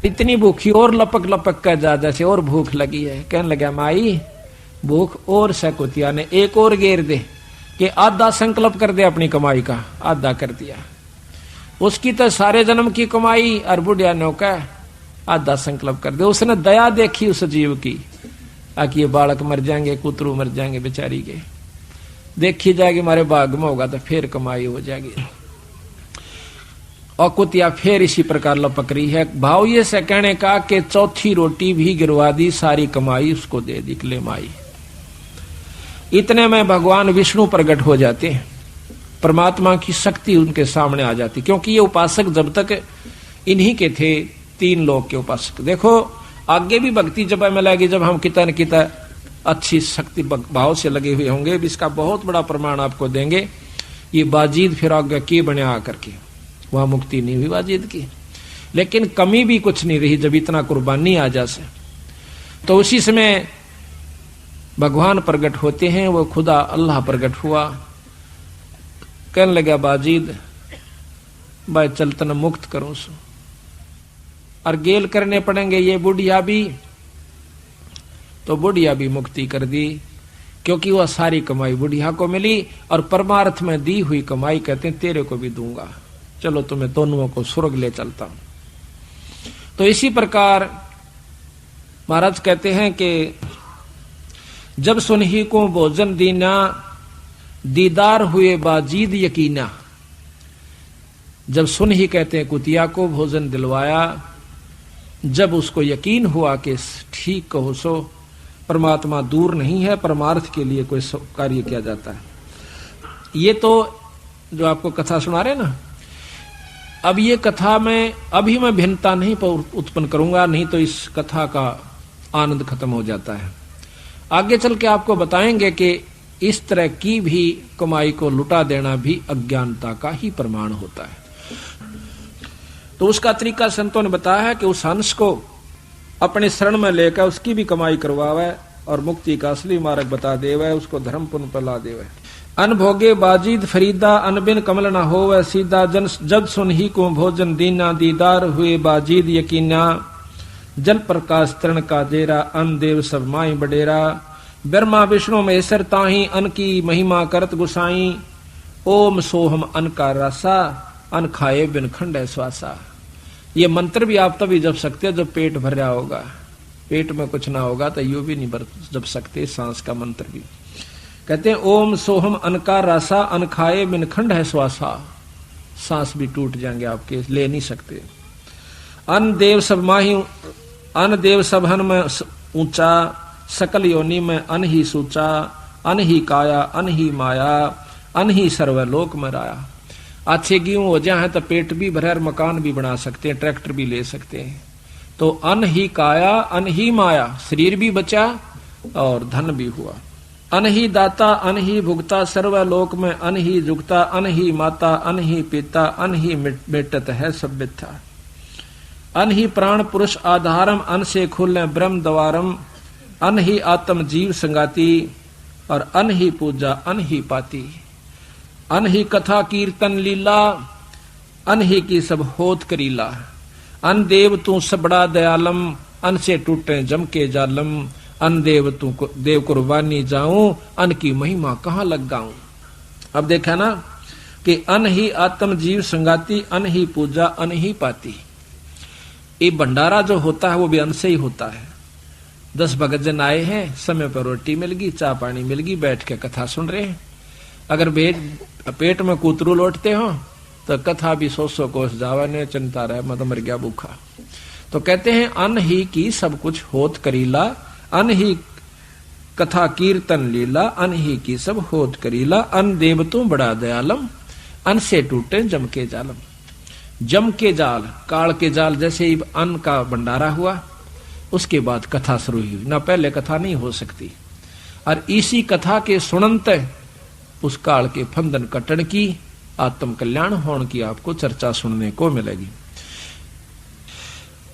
इतनी भूखी और लपक लपक कर जा जैसे और भूख लगी है। कहने लगा माई भूख और से कुतिया ने एक और घेर दे कि आधा संकल्प कर दे अपनी कमाई का। आधा कर दिया, उसकी तो सारे जन्म की कमाई और बुढ़िया ने कहा आधा संकल्प कर दे। उसने दया देखी उस जीव की, आकि ये बालक मर जाएंगे, कुतरू मर जाएंगे बेचारी के, देखी जाएगी हमारे भाग में होगा तो फिर कमाई हो जाएगी। और कुतिया फिर इसी प्रकार लपक रही है। भाव ये से कहने का कि चौथी रोटी भी गिरवा दी, सारी कमाई उसको दे दी ले माई। इतने में भगवान विष्णु प्रकट हो जाते हैं, परमात्मा की शक्ति उनके सामने आ जाती, क्योंकि ये उपासक जब तक इन्हीं के थे, 3 लोक के उपासक। देखो आगे भी भक्ति जब हमें लगी, जब हम कितना न कितना अच्छी शक्ति भाव से लगे हुए होंगे, इसका बहुत बड़ा प्रमाण आपको देंगे। ये बाजीद फिर आगे के बने आकर के, वहां मुक्ति नहीं हुई बाजीद की, लेकिन कमी भी कुछ नहीं रही जब इतना कुर्बानी आ जा से। तो उसी समय भगवान प्रकट होते हैं, वो खुदा अल्लाह प्रकट हुआ। कहने लगा बाजीद भाई चल तन मुक्त करूं सो, और गेल करने पड़ेंगे ये बुढ़िया भी। तो बुढ़िया भी मुक्ति कर दी, क्योंकि वह सारी कमाई बुढ़िया को मिली, और परमार्थ में दी हुई कमाई कहते हैं तेरे को भी दूंगा, चलो तुम्हें दोनों को स्वर्ग ले चलता हूं। तो इसी प्रकार महाराज कहते हैं कि जब सुनही को भोजन दीना, दीदार हुए बाजीद यकीना। जब सुनही कहते हैं कुतिया को भोजन दिलवाया, जब उसको यकीन हुआ कि ठीक कहो सो परमात्मा दूर नहीं है, परमार्थ के लिए कोई कार्य किया जाता है। ये तो जो आपको कथा सुना रहे ना, अब ये कथा में अभी मैं भिन्नता नहीं उत्पन्न करूंगा, नहीं तो इस कथा का आनंद खत्म हो जाता है। आगे चल के आपको बताएंगे कि इस तरह की भी कमाई को लुटा देना भी अज्ञानता का ही प्रमाण होता है। तो उसका तरीका संतों ने बताया है कि उस हंस को अपने शरण में लेकर उसकी भी कमाई करवावे और मुक्ति का असली मार्ग बता देवे, उसको धर्म पुण्य पर ला देवे। अनभोगे बाजीद फरीदा, अनबिन कमल न होवे सीधा, जन जब सुन ही को भोजन दीना, दीदार हुए बाजीद यकीना। जल प्रकाश तरण का जेरा, अन देव सब माई बडेरा। ब्रह्मा विष्णु महेश्वर ताही, अन की महिमा करत गुसाई। ओम सोहम अन का रसा, अन खाए बिन खंड श्वासा। ये मंत्र भी आप तभी जप सकते हैं जब पेट भर रहा होगा, पेट में कुछ ना होगा तो यू भी नहीं जप सकते। सांस का मंत्र भी कहते हैं ओम सोहम अन का रसा, अन खाए बिन खंड है श्वासा। सांस भी टूट जाएंगे आपके, ले नहीं सकते। अन देव सब माही, अन देव सब हन में ऊंचा, सकल योनि में अन ही सूचा। अन ही काया, अन ही माया, अन ही सर्वलोक में राया। अच्छे गेहूं हो जाए तो पेट भी भरे, मकान भी बना सकते हैं, ट्रैक्टर भी ले सकते हैं। तो अन ही काया, अन ही माया, शरीर भी बचा और धन भी हुआ। अन ही दाता, अन ही भुगता, सर्वलोक में अन ही जुगता। अन ही माता, अन ही पिता, अन ही मेटत है सब बिथा। अन ही प्राण पुरुष आधारम, अन से खुले ब्रह्म द्वारम। अन ही आत्म जीव संगाती, और अन ही पूजा अन ही पाती। अन ही कथा कीर्तन लीला, अन ही की सब होत करीला। अन देव तू सबड़ा दयालम, अन से टूटे जम के जालम। अन देव तू देव कुर्बानी जाऊं, अन की महिमा कहाँ लग गाऊं। अब देखा ना कि अन ही आत्म जीव संगाती, अन ही पूजा अन ही पाती। ये भंडारा जो होता है वो भी अन्न से ही होता है। 10 भगत जन आए हैं, समय पर रोटी मिल गई, चाय पानी मिल गई, बैठ के कथा सुन रहे हैं। अगर पेट में कूतरू लौटते हो तो कथा भी 100 कोस जावा ने चिंता रहे, मत मर गया भूखा। तो कहते हैं अन्न ही की सब कुछ होत करीला, अन्न ही कथा कीर्तन लीला, अन्न ही की सब होत करीला। अन्न देव तू बड़ा दयालम, अन्न से टूटे जम के जालम। जम के जाल, काल के जाल, जैसे ही अन्न का भंडारा हुआ उसके बाद कथा शुरू हुई, ना पहले कथा नहीं हो सकती। और इसी कथा के सुनंत उस काल के फंदन कटन की, आत्म कल्याण होने की आपको चर्चा सुनने को मिलेगी।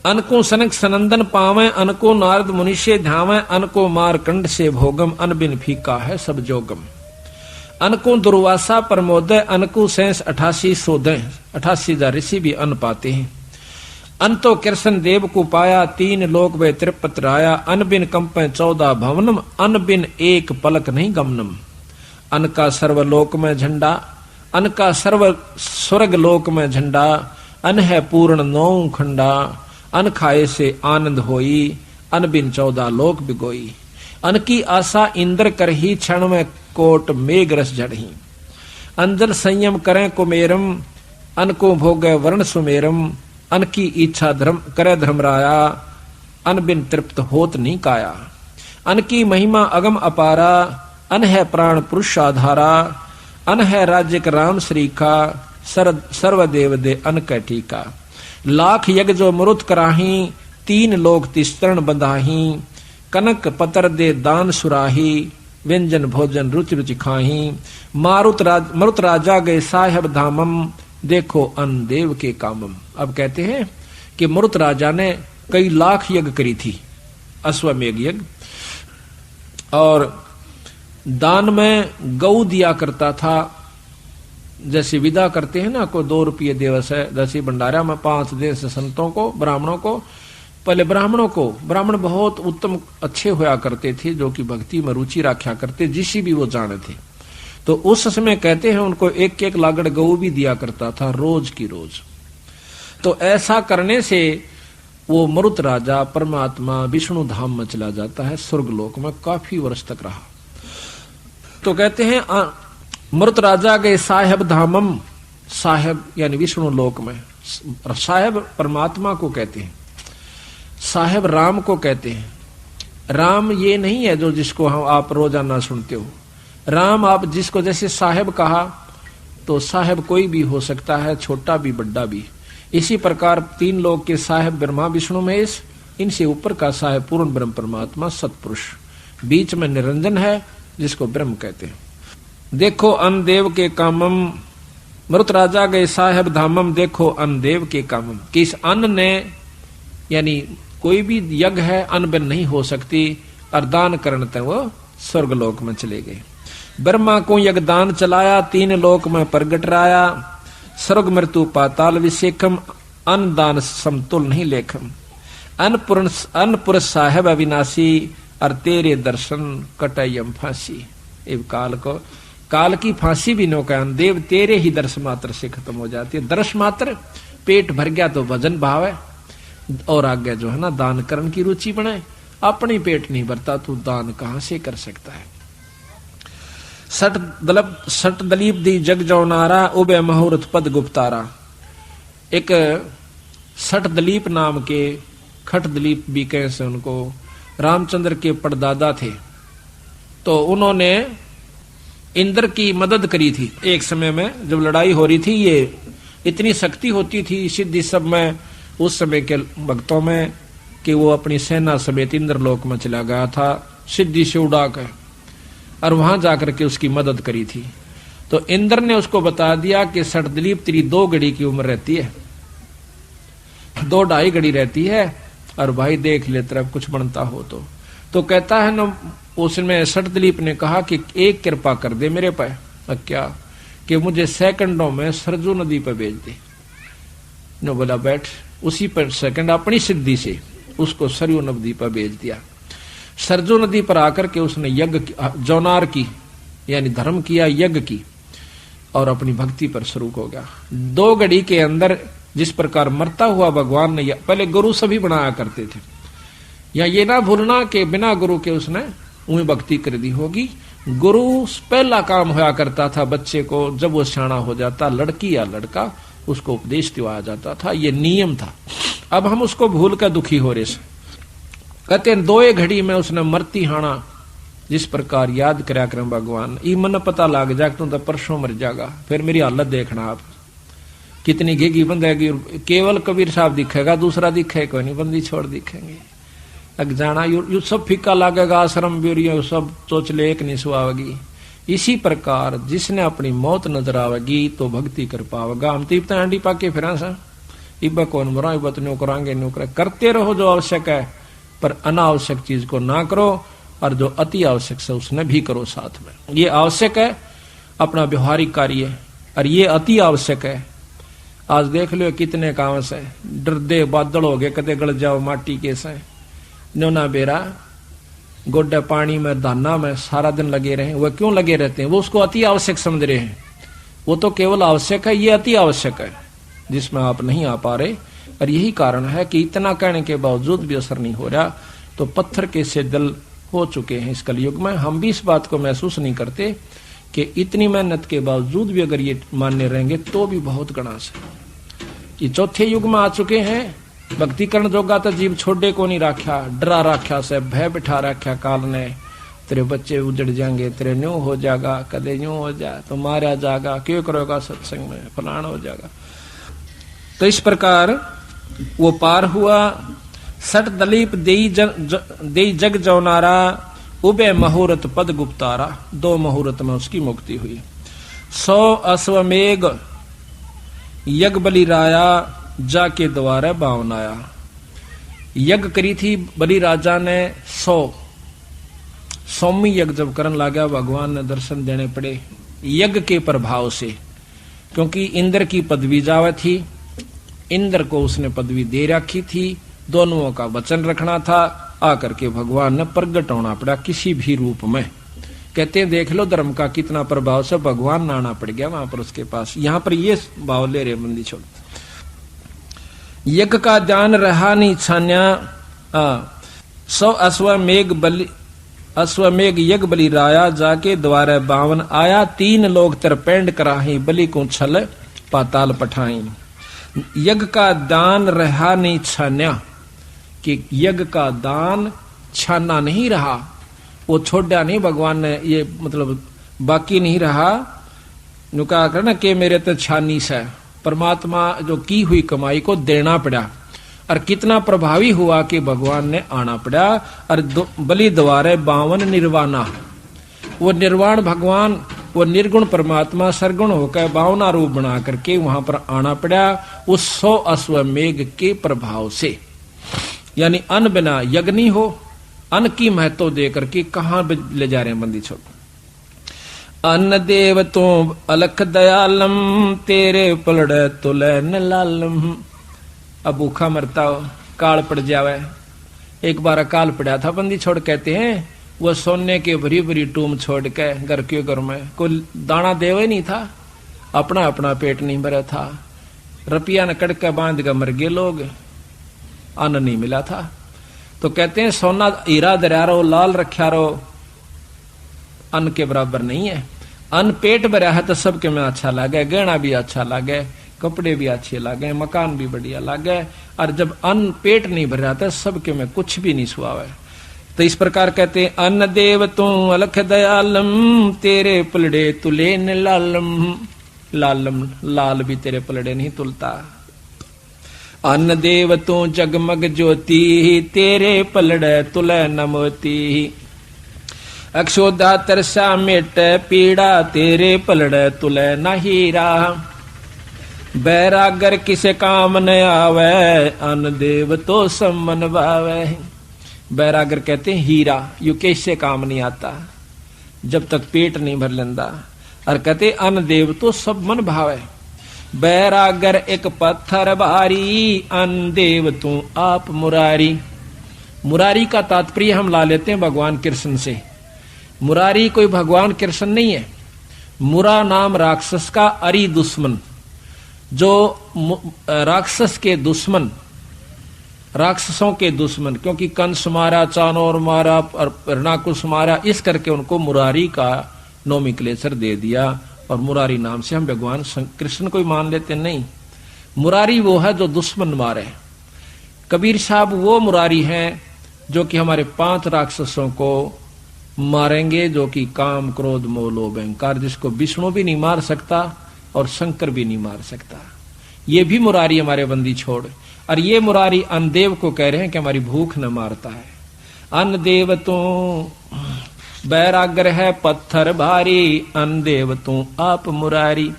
अनको सनक सनंदन पावे, अनको नारद मुनि से ध्यावे। अनको मारकंड से भोगम, अन बिन फीका है सब जोगम। अनको दुर्वासा प्रमोदय, अनको सेंस 88 सोदय। 88 ऋषि भी अन्न पाते हैं। अंतो कृष्ण देव को पाया, 3 लोक वे त्रिपत राया। अन बिन कंपे 14 भवनम, अन बिन एक पलक नहीं गमनम। अन का सर्वलोक में झंडा, अन का सर्व स्वर्ग लोक में झंडा। अन है पूर्ण 9 खंडा, अन खाए से आनंद होई। अन बिन 14 लोक बिगोई। अन की आशा इंद्र कर ही, क्षण में कोट मेघ रस जड़ही। अंदर संयम करें कुमेरम, अन को भोगे वर्ण सुमेरम। अन की इच्छा धर्म करे धर्मराया, अन बिन तृप्त होत नहीं काया। अन की महिमा अगम अपारा, अन है प्राण पुरुष आधारा। अन है राज्य राम श्री का, सर्वदेव दे अन कैठी का। लाख यज्ञ जो मरुत कराही, 3 लोक तिस्तरण बंधाही। कनक पतर दे दान सुराही, व्यंजन भोजन रुचि रुचि खाही। मरुत राजा गए साहेब धामम, देखो अन देव के कामम। अब कहते हैं कि मरुत राजा ने कई लाख यज्ञ करी थी, अश्वमेघ यज्ञ, और दान में गऊ दिया करता था। जैसे विदा करते हैं ना, को 2 रुपये दिवस है, जैसे भंडारा में 5 देश संतों को, ब्राह्मणों को। पहले ब्राह्मण बहुत उत्तम अच्छे होया करते थे, जो कि भक्ति में रुचि रखा करते, जिसी भी वो जाने थे। तो उस समय कहते हैं उनको 1-1 लागड़ गऊ भी दिया करता था, रोज की रोज। तो ऐसा करने से वो मरुत राजा परमात्मा विष्णु धाम में चला जाता है, स्वर्गलोक में काफी वर्ष तक रहा। तो कहते हैं मरुत राजा गए साहेब धामम, साहेब यानी विष्णु लोक में। साहेब परमात्मा को कहते हैं, साहेब राम को कहते हैं। राम ये नहीं है जो जिसको हम आप रोजाना सुनते हो। राम आप जिसको जैसे साहेब कहा, तो साहेब कोई भी हो सकता है, छोटा भी बड़ा भी। इसी प्रकार 3 लोक के साहेब ब्रह्मा विष्णु महेश, इनसे ऊपर का साहेब पूर्ण ब्रह्म परमात्मा सतपुरुष, बीच में निरंजन है जिसको ब्रह्म कहते हैं। देखो अन देव के कामम, मरुत राजा गए साहेब धामम, देखो अन देव के कामम। कि इस अन्न ने, यानी कोई भी यज्ञ है अन्न बिन नहीं हो सकती, और दान करने तक वो स्वर्गलोक में चले गए। ब्रह्मा को यज्ञदान चलाया, 3 लोक में प्रगट राया। स्वर्ग मृत्यु पाताल विशेखम, अन्न दान समतुल नहीं लेखम। अन्न पुरुष साहेब अविनाशी, और तेरे दर्शन कटयम फांसी। काल की फांसी भी नौकायन देव, तेरे ही दर्श मात्र से खत्म हो जाती है। दर्श मात्र, पेट भर गया तो भजन भाव है, और आगे जो है ना दान करने की रुचि बनाए। अपनी पेट नहीं भरता तो दान कहां से कर सकता है। सट दलीप दी जग जो नारा, उबे मुहूर्त पद गुप्तारा। एक सट दलीप नाम के, खट दलीप भी कहे से उनको, रामचंद्र के परदादा थे। तो उन्होंने इंद्र की मदद करी थी एक समय में, जब लड़ाई हो रही थी। ये इतनी शक्ति होती थी सिद्धि सब में उस समय के भक्तों में, कि वो अपनी सेना समेत इंद्रलोक में चला गया था सिद्धि से उड़ाकर, और वहां जाकर के उसकी मदद करी थी। तो इंद्र ने उसको बता दिया कि सटदलीप तेरी 2 घड़ी की उम्र रहती है, 2-2.5 घड़ी रहती है, और भाई देख ले तेरा कुछ बनता हो तो कहता है ना, उसमें सटदलीप ने कहा कि एक कृपा कर दे मेरे पे। क्या? कि मुझे सेकंडों में सरजू नदी पर भेज दे। नो बोला बैठ। उसी पर सेकंड अपनी सिद्धि से उसको सरयू नदी पर भेज दिया। सरजू नदी पर आकर के उसने यज्ञ जौनार की, यानी धर्म किया, यज्ञ की, और अपनी भक्ति पर शुरू हो गया। 2 घड़ी के अंदर जिस प्रकार मरता हुआ भगवान ने, पहले गुरु सभी बनाया करते थे, या ये ना भूलना कि बिना गुरु के उसने उन्हें भक्ति कर दी होगी। गुरु पहला काम होया करता था बच्चे को, जब वो सियाना हो जाता, लड़की या लड़का, उसको उपदेश दिया जाता था, ये नियम था। अब हम उसको भूल कर दुखी हो रहे। कहते हैं 2 घड़ी में उसने मरती हाना, जिस प्रकार याद करया कर भगवान, ई मन पता लग जाए तू तो परसों मर जाएगा, फिर मेरी हालत देखना आप कितनी घेगी बंदेगी। केवल कबीर साहब दिखेगा, दूसरा दिखे कोई नहीं, बंदी छोड़ दिखेंगे। लग जाना यू सब फीका लगेगा, आश्रम ब्यूरियो सब चोचले एक नहीं सुहावेगी। इसी प्रकार जिसने अपनी मौत नजर आवेगी तो भक्ति कर पावेगा। हम तो इतना हांडी पाके फिर इब्बा कौन मरा, इब्बा तो न्यू करांगे, न्यू करें। करते रहो जो आवश्यक है, पर अनावश्यक चीज को ना करो, और जो अति आवश्यक है उसने भी करो साथ में। ये आवश्यक है अपना व्यवहारिक कार्य, और ये अति आवश्यक है आज देख लो कितने काम से डरदे बादल हो गए, कदे गल जाओ माटी के से नोना बेरा गोड्डा पानी में दाना में सारा दिन लगे रहे। वह क्यों लगे रहते हैं? वो उसको अति आवश्यक समझ रहे हैं। वो तो केवल आवश्यक है, ये अति आवश्यक है जिसमें आप नहीं आ पा रहे। और यही कारण है कि इतना कहने के बावजूद भी असर नहीं हो रहा। तो पत्थर के से दिल हो चुके हैं इस कलयुग में। हम भी इस बात को महसूस नहीं करते कि इतनी मेहनत के बावजूद भी अगर ये मानने रहेंगे तो भी बहुत गणास है। ये चौथे युग में आ चुके हैं। भक्ति करण जोगा तो जीव छोड़े को नहीं राख्या, डरा राख्या से, भय बिठा राख्या काल ने। तेरे बच्चे उजड़ जाएंगे, तेरे न्यू हो जाएगा, कदे न्यू हो जाए तो मारा जाएगा, क्यों करोगा सत्संग में, फलाना हो जाएगा। तो इस प्रकार वो पार हुआ। सट दलीप देई जग जौनारा, उबे मुहूर्त पद गुप्तारा। 2 मुहूर्त में उसकी मुक्ति हुई। 100 अश्वमेघ यज्ञ बलि राया, जाके द्वारे बावन आया। यज्ञ करी थी बलि राजा ने 100वीं यज्ञ जब करन लगा, भगवान ने दर्शन देने पड़े यज्ञ के प्रभाव से। क्योंकि इंद्र की पदवी जावे थी, इंद्र को उसने पदवी दे रखी थी, दोनों का वचन रखना था। आकर के भगवान ने प्रगट होना पड़ा किसी भी रूप में। कहते हैं देख लो धर्म का कितना प्रभाव से भगवान आना पड़ गया वहां पर उसके पास। यहां पर ये भाव ले रहे बंदी छोड़। यज्ञ का जान रहा नहीं छान्या, 100 अश्वमेघ यज्ञ बलि राया, जाके द्वारे 52 आया। 3 लोग तरपेंड कराही, बलि को छल पाताल पठाई। यज्ञ का दान रहा नहीं छान्या, कि यज्ञ का दान छाना नहीं रहा, वो छोड़ा नहीं भगवान ने, ये मतलब बाकी नहीं रहा। नु कहा कर ना कि मेरे तो छानी से परमात्मा जो की हुई कमाई को देना पड़ा। और कितना प्रभावी हुआ कि भगवान ने आना पड़ा। और बलि द्वारे 52 निर्वाणा, वो निर्वाण भगवान, वो निर्गुण परमात्मा सरगुण होकर 52 रूप बना करके वहां पर आना पड़ा उस 100 अश्वमेघ के प्रभाव से। यानी अन्न बिना यज्ञ नहीं हो। अन्न की महत्व दे करके कहां ले जा रहे हैं बंदी छोड़। अन्न देव तो अलख दयालम, तेरे पलड़े तुले न लालम। अब भूखा मरता हो, काल पड़ जावे। एक बार काल पड़ा था बंदी छोड़, कहते हैं वो सोने के भरी भरी टूम छोड़ के घर के घर में कोई दाना देवे नहीं था, अपना अपना पेट नहीं भरा था। रुपया न कड़के बांध कर मर गए लोग, अन्न नहीं मिला था। तो कहते हैं सोना हीरा दरिया रहो, लाल रखा रहो, अन्न के बराबर नहीं है। अन्न पेट भरा है तो सबके में अच्छा लगे, गहना भी अच्छा लगे, कपड़े भी अच्छे लगे, मकान भी बढ़िया लगे। और जब अन्न पेट नहीं भर रहा था सबके में कुछ भी नहीं सुहावे। तो इस प्रकार कहते हैं अन्न देव तू अलख दयालम, तेरे पलड़े तुले न लालम। लालम लाल भी तेरे पलड़े नहीं तुलता। अन्न देव तू जगमग ज्योति, तेरे पलड़े तुले न मोती। अक्षोदा तरसा मेट पीड़ा, तेरे पलड़े तुले न हीरा। बैरागर किसे काम न आवे, अन्न देव तो सम्मन भावे। बैरागर कहते हैं हीरा, यू कैसे काम नहीं आता जब तक पेट नहीं भर लेंदा। और कहते अन्न देव तो सब मन भावे। बैरागर एक पत्थर भारी, अन्न देव तू आप मुरारी। मुरारी का तात्पर्य हम ला लेते हैं भगवान कृष्ण से। मुरारी कोई भगवान कृष्ण नहीं है। मुरा नाम राक्षस का अरि दुश्मन, जो राक्षस के दुश्मन, राक्षसों के दुश्मन, क्योंकि कंस मारा, चाणोर मारा और हिरणाकुश मारा, इस करके उनको मुरारी का नोमेक्लेचर दे दिया। और मुरारी नाम से हम भगवान कृष्ण को ही मान लेते नहीं। मुरारी वो है जो दुश्मन मारे। कबीर साहब वो मुरारी हैं जो कि हमारे 5 राक्षसों को मारेंगे, जो कि काम क्रोध मोह लोभ अहंकार, जिसको विष्णु भी नहीं मार सकता और शंकर भी नहीं मार सकता। ये भी मुरारी हमारे बंदी छोड़। और ये मुरारी अन्नदेव को कह रहे हैं कि हमारी भूख न मारता है। अन्नदेव तू बैरागर है पत्थर भारी, अन्नदेव तू आप मुरारी।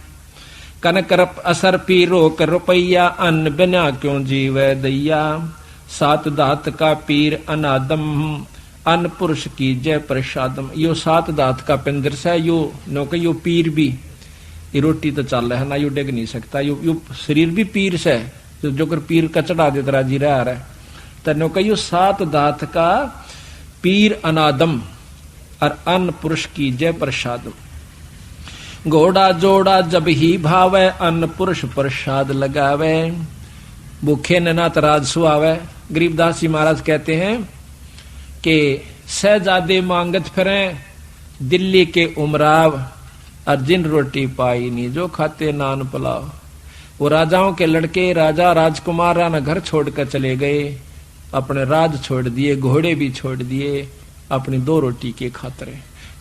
कनक असर पी रोक रुपैया, अन्न बिना क्यों जीवे दैया। 7 दात का पीर अनादम, अन्न पुरुष की जय प्रसादम। यो 7 दात का पिंदर से यो नौके यो पीर भी ये रोटी तो चल रहा है ना, यू डिग नहीं सकता, यू शरीर भी पीर से जो कर पीर का चढ़ा दे तरा जी रहा है तनो कहियो 7 दात का पीर अनादम और अन्न पुरुष की जय प्रसादम। घोड़ा जोड़ा जब ही भावे अन्न पुरुष प्रसाद लगावे, भूखे न नाथ राज सुहावे। गरीबदास जी महाराज कहते हैं कि सहजादे मांगत फिरे दिल्ली के उमराव, और जिन रोटी पाई नहीं जो खाते नान पुलाव। वो राजाओं के लड़के राजा राजकुमार न घर छोड़कर चले गए, अपने राज छोड़ दिए, घोड़े भी छोड़ दिए अपनी 2 रोटी के खातिर।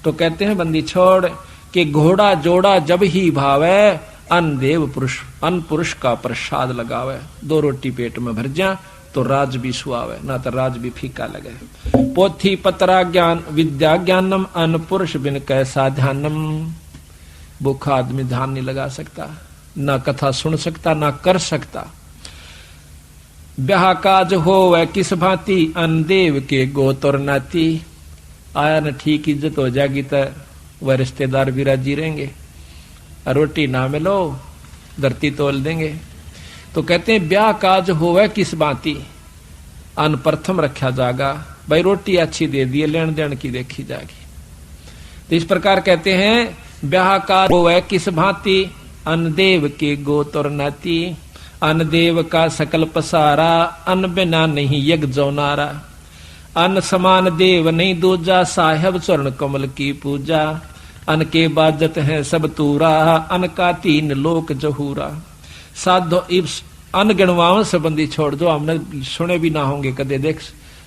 तो कहते हैं बंदी छोड़ कि घोड़ा जोड़ा जब ही भावे अन्न देव पुरुष, अन्न पुरुष का प्रसाद लगावे। 2 रोटी पेट में भर जा तो राज भी सुहावे, ना तो राज भी फीका लगे। पोथी पत्रा ज्ञान विद्या ज्ञानम, अन्न पुरुष बिन कैसा ध्यानम। भूखा आदमी ध्यान नहीं लगा सकता, ना कथा सुन सकता, ना कर सकता। ब्याह काज हो वह किस भांति, अन्न देव के गोतर नाती। आया न ठीक इज्जत हो जाएगी तो वह रिश्तेदार भी राजी रहेंगे, रोटी ना मिलो धरती तोल देंगे। तो कहते हैं ब्याह काज होवे किस बाती, अन्न प्रथम रखा जाएगा। भाई रोटी अच्छी दे दिए, लेन देन की देखी जाएगी। तो इस प्रकार कहते हैं ब्याह काज होवे किस भांति, अन्न देव के गोतर नाती। अन्न देव का सकल पसारा, अन्न बिना नहीं यज्ञ जौनारा। अन्न समान देव नहीं दूजा, साहेब चरण कमल की पूजा। अन्न के बाजत है सब तूरा, अन्न का 3 लोक जहूरा। साधो अन्न गणवाओं संबंधी छोड़ दो, हमने सुने भी ना होंगे कदे। देख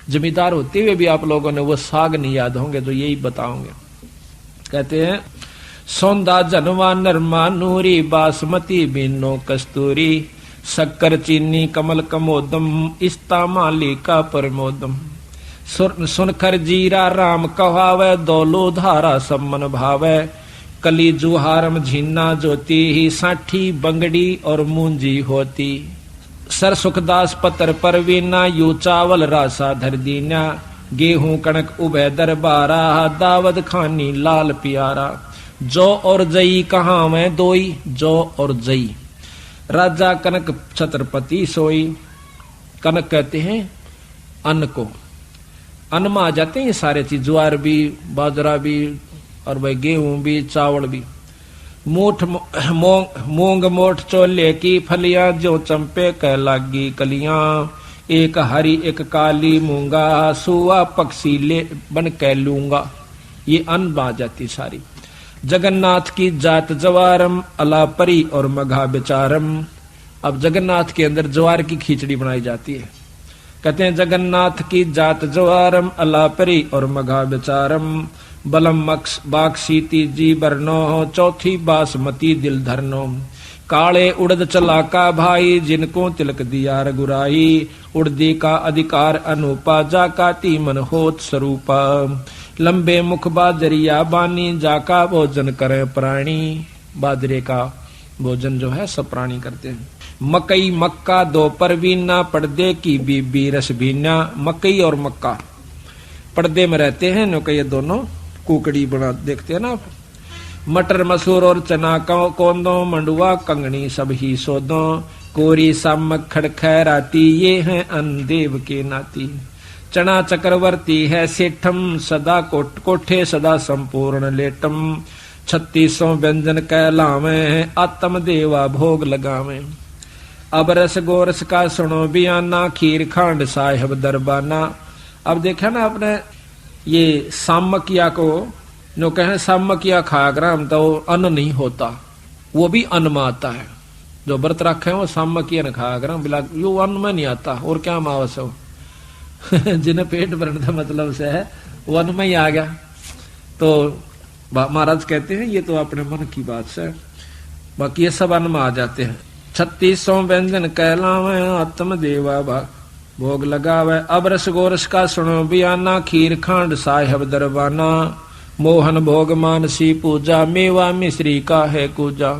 जमींदार होते हुए भी आप लोगों ने वो साग नहीं याद होंगे, तो यही बताओगे। कहते हैं सौंदा जनवा नरमा नूरी, बासमती बिनो कस्तूरी। शक्कर चीनी कमल कमोदम, इस्ता माली का परमोदम। सुनकर जीरा राम कहावे, दौलो धारा सम्मन भावे। कली जुहारम झीना ज्योति, ही साठी बंगड़ी और मूंजी होती। सर सुखदास पतर परवीना, यू चावल रासा धर दीना। गेहूं कणक उभय दरबारा, दावद खानी लाल प्यारा। जो और जई कहाँ में दोई, जो और जई राजा कनक छत्रपति सोई। कनक कहते हैं अन्न को, अन्न में आ जाते हैं सारे चीज, ज्वार भी, बाजरा भी, और भाई गेहूं भी, चावल भी। मूठ मूंग मोठ चोले की फलियां, जो चंपे कह लागी कलियां। एक हरी एक काली मूंगा, सुआ पक्षी ले बन कह लूंगा। ये अन्न में आ जाती सारी। जगन्नाथ की जात जवारम, अलापरी और मघा बेचारम। अब जगन्नाथ के अंदर ज्वार की खिचड़ी बनाई जाती है। कहते हैं जगन्नाथ की जात जवारम, अलापरी और मघा बेचारम। बलम मक्स बाक्सी तीजी बरनो, चौथी बासमती दिल धरनो। काले उड़द चला का भाई, जिनको तिलक दिया रघुराई। उड़दी का अधिकार अनूपा, जाका तीमन होत स्वरूपा। लंबे मुख बाजरिया बानी, जाका भोजन करे प्राणी। बाजरे का भोजन जो है सब प्राणी करते हैं। मकई मक्का 2 परवीना, पर्दे की बीबी रसबीना। मकई और मक्का पर्दे में रहते हैं, नो ये दोनों कुकड़ी बना देखते हैं ना। मटर मसूर और चना कोंदो, मंडुआ कंगनी सब ही सोदो। कोरी सामक खड़खैराती, ये हैं अन्न देव के नाती। चना चक्रवर्ती है सेठम, सदा कोठे सदा संपूर्ण लेटम। 3600 व्यंजन कहलावे, आत्म देवा भोग लगावे। अब रस गोरस का सुनो बियाना, खीर खांड साहेब दरबाना। अब देखा ना आपने ये सामकिया को, जो कहें सामकिया खाया ग्राम, तो अन्न नहीं होता, वो भी अन्न में आता है। जो व्रत रखे हैं वो सामकिया न खाया ग्राम, बिला यो अन्न में नहीं आता, और क्या मावस हो। जिन्हें पेट भरने का मतलब से है वो अन्न में ही आ गया। तो महाराज कहते हैं ये तो अपने मन की बात से, बाकी ये सब अन्न में आ जाते हैं। 3600 व्यंजन कहलावे, आत्म देवा भोग लगावे। अब रस गोरस का सुनो बियाना, खीर खांड साहेब दरबाना। मोहन भोग मानसी पूजा, मेवा मिश्री का है कूजा।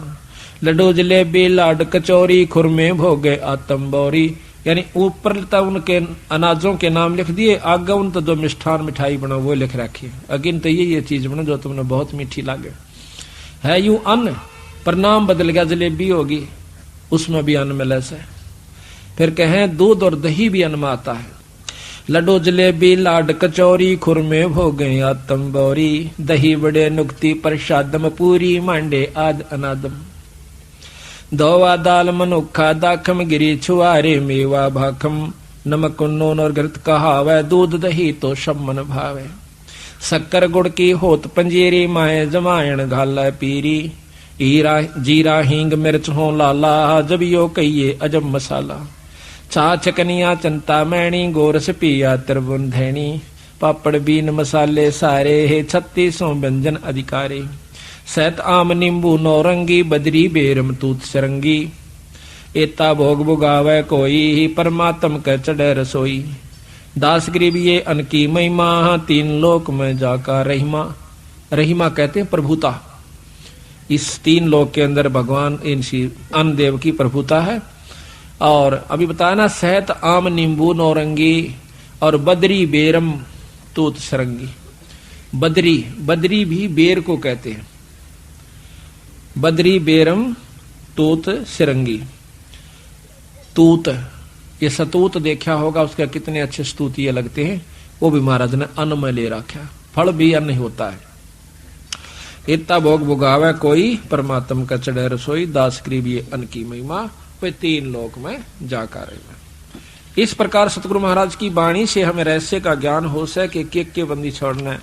लड्डू जलेबी लाड कचौरी, खुरमे भोगे आत्म बौरी। यानी ऊपर तो उनके अनाजों के नाम लिख दिए, आगे उन तो जो मिष्ठान मिठाई बनो वो लिख रखी। अगिन तो ये चीज बनो जो तुमने बहुत मीठी लागे। है यू अन्न पर नाम बदल गया, जलेबी होगी, उसमें भी अन्न मिले से। फिर कहें दूध और दही भी अन्न में आता है। लड्डू जलेबी लाड कचौरी खुरमे भोगे आतम बौरी, दही बड़े नुक्ति प्रसादम पूरी मांडे आद अनादम। धोवा दाल मनुखा दाखम गिरी छुआरे मेवा भाखम, नमक नून और घृत कहावै दूध दही तो सब मन भावे। शक्कर गुड़ की होत पंजीरी माए जमायण घाला पीरी, हीरा जीरा हींग मिर्च हो लाला जब यो कहिए अजब मसाला। छाछ कनिया चंता मैणी गोरस पिया त्रिभुवन धैनी, पापड़ बीन मसाले सारे है 36 व्यंजन अधिकारी। सैत आम नींबू नौरंगी बदरी बेरम तूत सरंगी, एता भोग बुगावे कोई परमात्म के चढ़े रसोई। दास गरीब ये अन की महिमा 3 लोक में जाका रहीमा। रहीमा कहते हैं प्रभुता, इस 3 लोक के अंदर भगवान इनसी अन्न देव की प्रभुता है। और अभी बताया ना, सहत आम नींबू नौरंगी और बदरी बेरम तूत सरंगी। बदरी, बदरी भी बेर को कहते हैं, बदरी बेरम तूत सिरंगी। तूत, ये सतूत देखा होगा, उसका कितने अच्छे स्तुतिये लगते हैं, वो भी महाराज ने अन्न में ले रखा। फल भी अन्न ही होता है। इतना भोग भुगावे कोई परमात्म का चढ़े रसोई, दास गरीब ये अन्न की महिमा, वे 3 लोक में जाकर। इस प्रकार सतगुरु महाराज की वाणी से हमें रहस्य का ज्ञान हो सके, के बंदी छोड़ना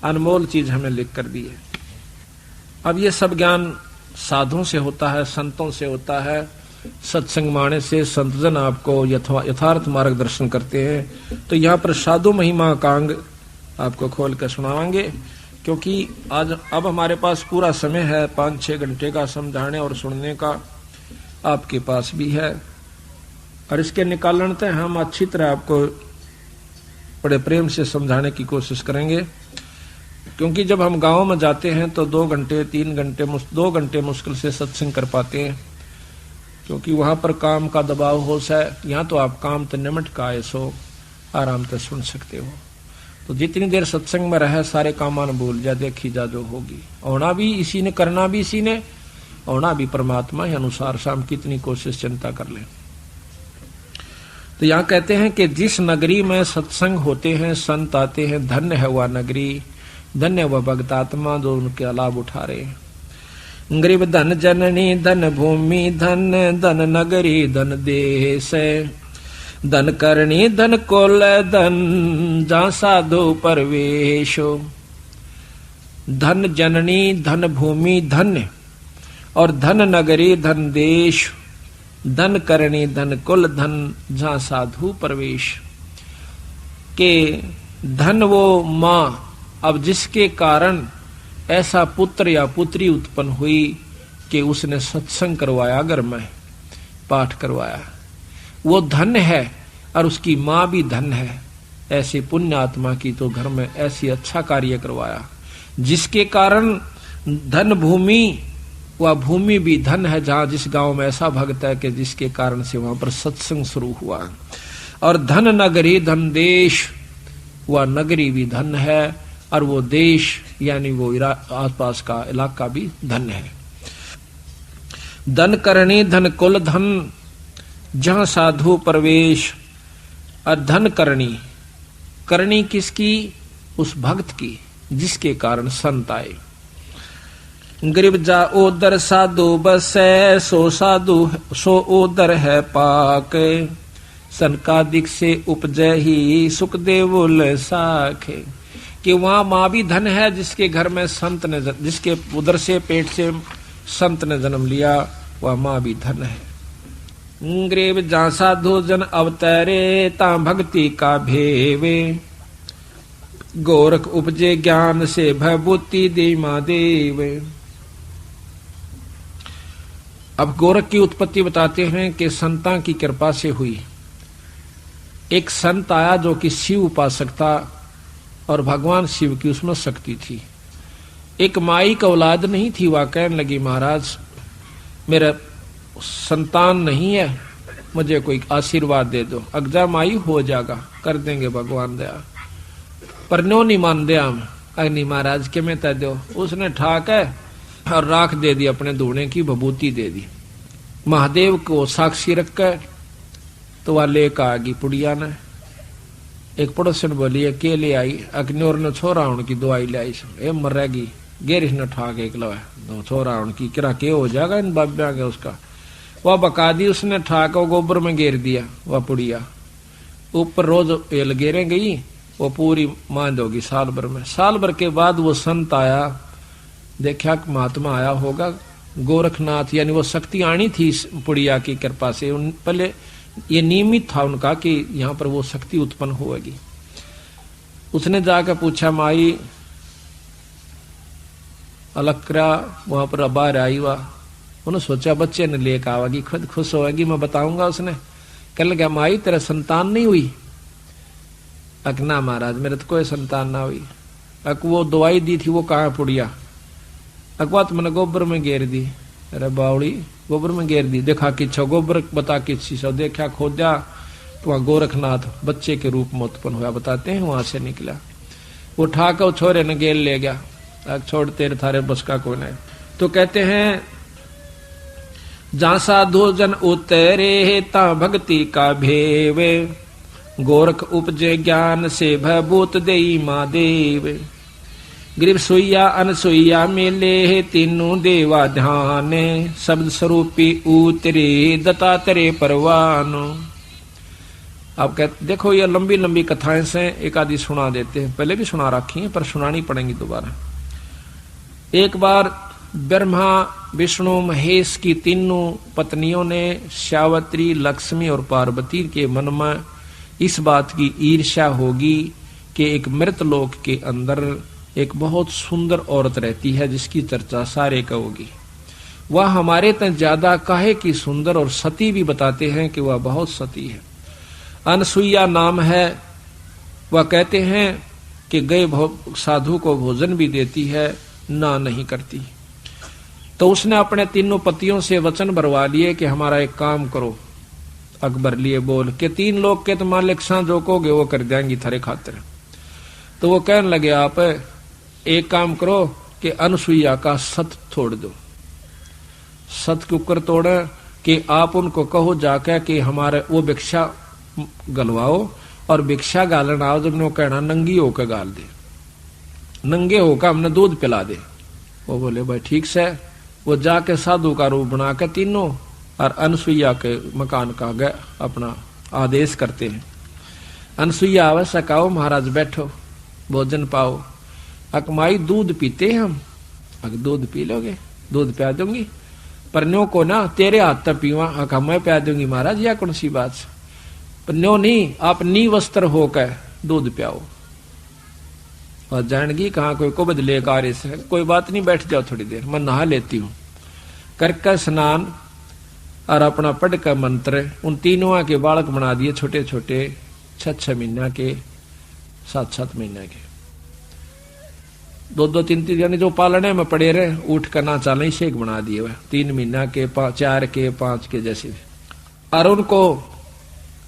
अनमोल चीज हमें लिख कर दी है। अब ये सब ज्ञान साधुओं से होता है, संतों से होता है, सत्संग माने से संतजन आपको यथार्थ मार्गदर्शन करते हैं। तो यहाँ पर साधु महिमा का अंग आपको खोल कर सुनाएंगे, क्योंकि आज अब हमारे पास पूरा समय है, 5-6 घंटे का समझाने और सुनने का आपके पास भी है। और इसके निकालन तक हम अच्छी तरह आपको बड़े प्रेम से समझाने की कोशिश करेंगे, क्योंकि जब हम गांव में जाते हैं तो 2 घंटे 3 घंटे 2 घंटे मुश्किल से सत्संग कर पाते हैं, क्योंकि वहां पर काम का दबाव हो सा। यहाँ तो आप काम तो निमट का आए सो आराम से सुन सकते हो। तो जितनी देर सत्संग में रहे सारे कामान भूल जा, देखी जा जो होगी। होना भी इसी ने, करना भी इसी ने, होना भी परमात्मा के अनुसार। शाम कितनी कोशिश चिंता कर ले। तो यहाँ कहते हैं कि जिस नगरी में सत्संग होते हैं, संत आते हैं, धन्य है वह नगरी, धन्य वह भक्त आत्मा जो उनके लाभ उठा रहे हैं। गरीब धन जननी धन भूमि धन धन नगरी धन देश, धन करणी धन कोल धन जा साधु परवेशो। धन जननी धन भूमि धन्य, और धन नगरी धन देश, धन करणी धन कुल धन जहां साधु प्रवेश। के धन वो माँ, अब जिसके कारण ऐसा पुत्र या पुत्री उत्पन्न हुई कि उसने सत्संग करवाया, घर में पाठ करवाया, वो धन है। और उसकी माँ भी धन है, ऐसे पुण्य आत्मा की तो घर में ऐसी अच्छा कार्य करवाया, जिसके कारण धन भूमि, वह भूमि भी धन है, जहां जिस गांव में ऐसा भक्त है कि जिसके कारण से वहां पर सत्संग शुरू हुआ। और धन नगरी धन देश, वह नगरी भी धन है, और वो देश यानी वो आसपास का इलाका भी धन है। धन करणी धन कुल धन जहां साधु प्रवेश। और धन करणी, करणी किसकी? उस भक्त की जिसके कारण संत आए। गरीब जा ओदर साधु बसै, सो साधु सो ओदर है पाक, सनकादिक से उपजय ही सुख देवुल साखे। कि वहां माँ भी धन है, जिसके घर में संत ने, जिसके उदर से पेट से संत ने जन्म लिया, वह माँ भी धन है। गरीब जा साधु जन अवतरे, ता भक्ति का भेवे, गोरख उपजे ज्ञान से भयभूति दे महादेव। अब गोरख की उत्पत्ति बताते हैं कि संता की कृपा से हुई। एक संत आया जो कि शिव उपासक था, और भगवान शिव की उसमें शक्ति थी। एक माई का औलाद नहीं थी, वह कहने लगी महाराज मेरा संतान नहीं है, मुझे कोई आशीर्वाद दे दो। अगजा माई हो जाएगा, कर देंगे भगवान दया। पर नो नहीं मान दिया, अग्नि महाराज के में तय दो। उसने ठाक है और राख दे दी, अपने धोने की विभूति दे दी। महादेव को साक्षी रखकर तो वह लेकर आ गई पुड़िया ने। एक पड़ोसन बोली के ले आई, अग्नियोर ने छोरा उनकी दवाई ले आई, ए मरेगी गेरिश ने ठा के एक छोरा उनकी किरा के हो जाएगा इन बाब्या के उसका। वह बका दी उसने, ठा कर गोबर में घेर दिया। वह पुड़िया ऊपर रोज एल गेरे गई, वो पूरी मांद होगी साल भर में। साल भर के बाद वो संत आया, देखा कि महात्मा आया होगा गोरखनाथ, यानी वो शक्ति आनी थी इस पुड़िया की कृपा से। उन पहले ये नियमित था उनका कि यहाँ पर वो शक्ति उत्पन्न होगी। उसने जाकर पूछा माई अलक्रा वहां पर बाहर आई हुआ। उन्होंने सोचा बच्चे ने लेकर आवेगी, खुद खुश होगी, मैं बताऊंगा। उसने कह लगा माई तेरा संतान नहीं हुई? अकना महाराज मेरे तो कोई संतान ना हुई। अक वो दवाई दी थी वो कहाँ पुड़िया? अकबात मैंने गोबर में घेर दी। अरे बावड़ी गोबर में घेर दी, देखा कि छो गोबर बता किसी सो देखा खोदा तो वहां गोरखनाथ बच्चे के रूप में उत्पन्न हुआ, बताते हैं वहां से निकला। वो उठाकर छोरे ने गेल ले गया, छोड़ तेरे थारे बस का कौन है। तो कहते हैं जहां साधु जन उतरे ता भक्ति का भेवे, गोरख उपजे ज्ञान से भभूत देई महादेव। ग्रीव सुइया अनसुइया मेले तीनों देवा ध्यान, शब्द स्वरूपी उतरे दत्तात्रेय परवान। आप कहते देखो ये लंबी लंबी कथाएं से एक आदि सुना देते हैं, पहले भी सुना रखी है पर सुनानी पड़ेंगी दोबारा। एक बार ब्रह्मा विष्णु महेश की तीनों पत्नियों ने सावित्री लक्ष्मी और पार्वती के मन में इस बात की ईर्ष्या होगी कि एक मृत लोक के अंदर एक बहुत सुंदर औरत रहती है जिसकी चर्चा सारे का होगी। वह हमारे तक ज्यादा काहे की सुंदर और सती भी बताते हैं कि वह बहुत सती है। अनसुईया नाम है। वह कहते हैं कि गए साधु को भोजन भी देती है, ना नहीं करती। तो उसने अपने तीनों पतियों से वचन भरवा लिए कि हमारा एक काम करो। अकबर लिए बोल के 3 लोग के तो मालिक सा जो कहोगे वो कर देंगी थारे खातिर। तो वो कहने लगे आप एक काम करो कि अनसुईया का सत तोड़ दो। सत के ऊपर तोड़े कि आप उनको कहो जाकर कि हमारे वो भिक्षा गलवाओ और भिक्षा गालन आओ। जब कहना नंगी होकर गाल दे, नंगे होकर हमने दूध पिला दे। वो बोले भाई ठीक से। वो जाके साधु का रूप बना के तीनों और अनसुईया के मकान का गए अपना आदेश करते हैं। अनसुईया आवश्यक आओ महाराज बैठो भोजन पाओ। अकमाई दूध पीते हैं हम। अगर दूध पी लोगे दूध पिया दूंगी, पर न्यो को ना तेरे हाथ तक पीवा। अका मैं पिया दूंगी महाराज, या कौन सी बात से? पर न्यो नहीं, आप नी वस्त्र होकर दूध पियाओ। और जानगी कहाँ कोई को बदले कार्य से, कोई बात नहीं बैठ जाओ थोड़ी देर, मैं नहा लेती हूँ। करके स्नान और अपना पढ़ का मंत्र उन तीनों के बालक बना दिए, छोटे छोटे 6-6 महीना के 7-7 महीने के, 2-2 3-3 यानी जो पालने में पड़े रहे उठ कर ना चाले शेख बना दिए हुए 3 महीना के 4 के 5 के जैसे। और उनको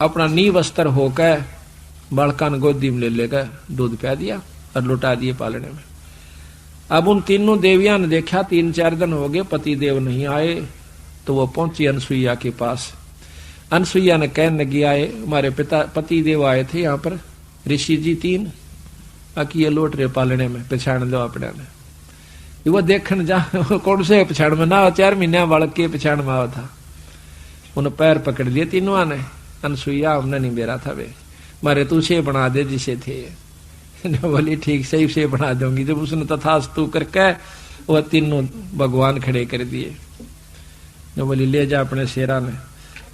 अपना नी वस्त्र होकर बालका ने गोदी में ले लेकर दूध पिया दिया और लुटा दिए पालने में। अब उन तीनों देवियां ने देखा 3-4 दिन हो गए पति देव नहीं आए, तो वो पहुंची अनसुईया के पास। अनसुईया ने कहने लगी आए हमारे पति देव आए थे यहाँ पर ऋषि जी 3 अकी ये लौट रहे पालने में, पछाण लो अपने ने। वो देखने जा कौन से पछाण में ना 4 महीने बालक के पछाण में आवा था। उन्हें पैर पकड़ लिए तीनों ने। अनसुईया हमने नहीं बेरा था वे, मारे तू से बना दे जिसे थे। बोली ठीक सही से बना दूंगी। जब उसने तथास्तु करके वह तीनों भगवान खड़े कर दिए। जो बोली ले जा अपने शेरा ने।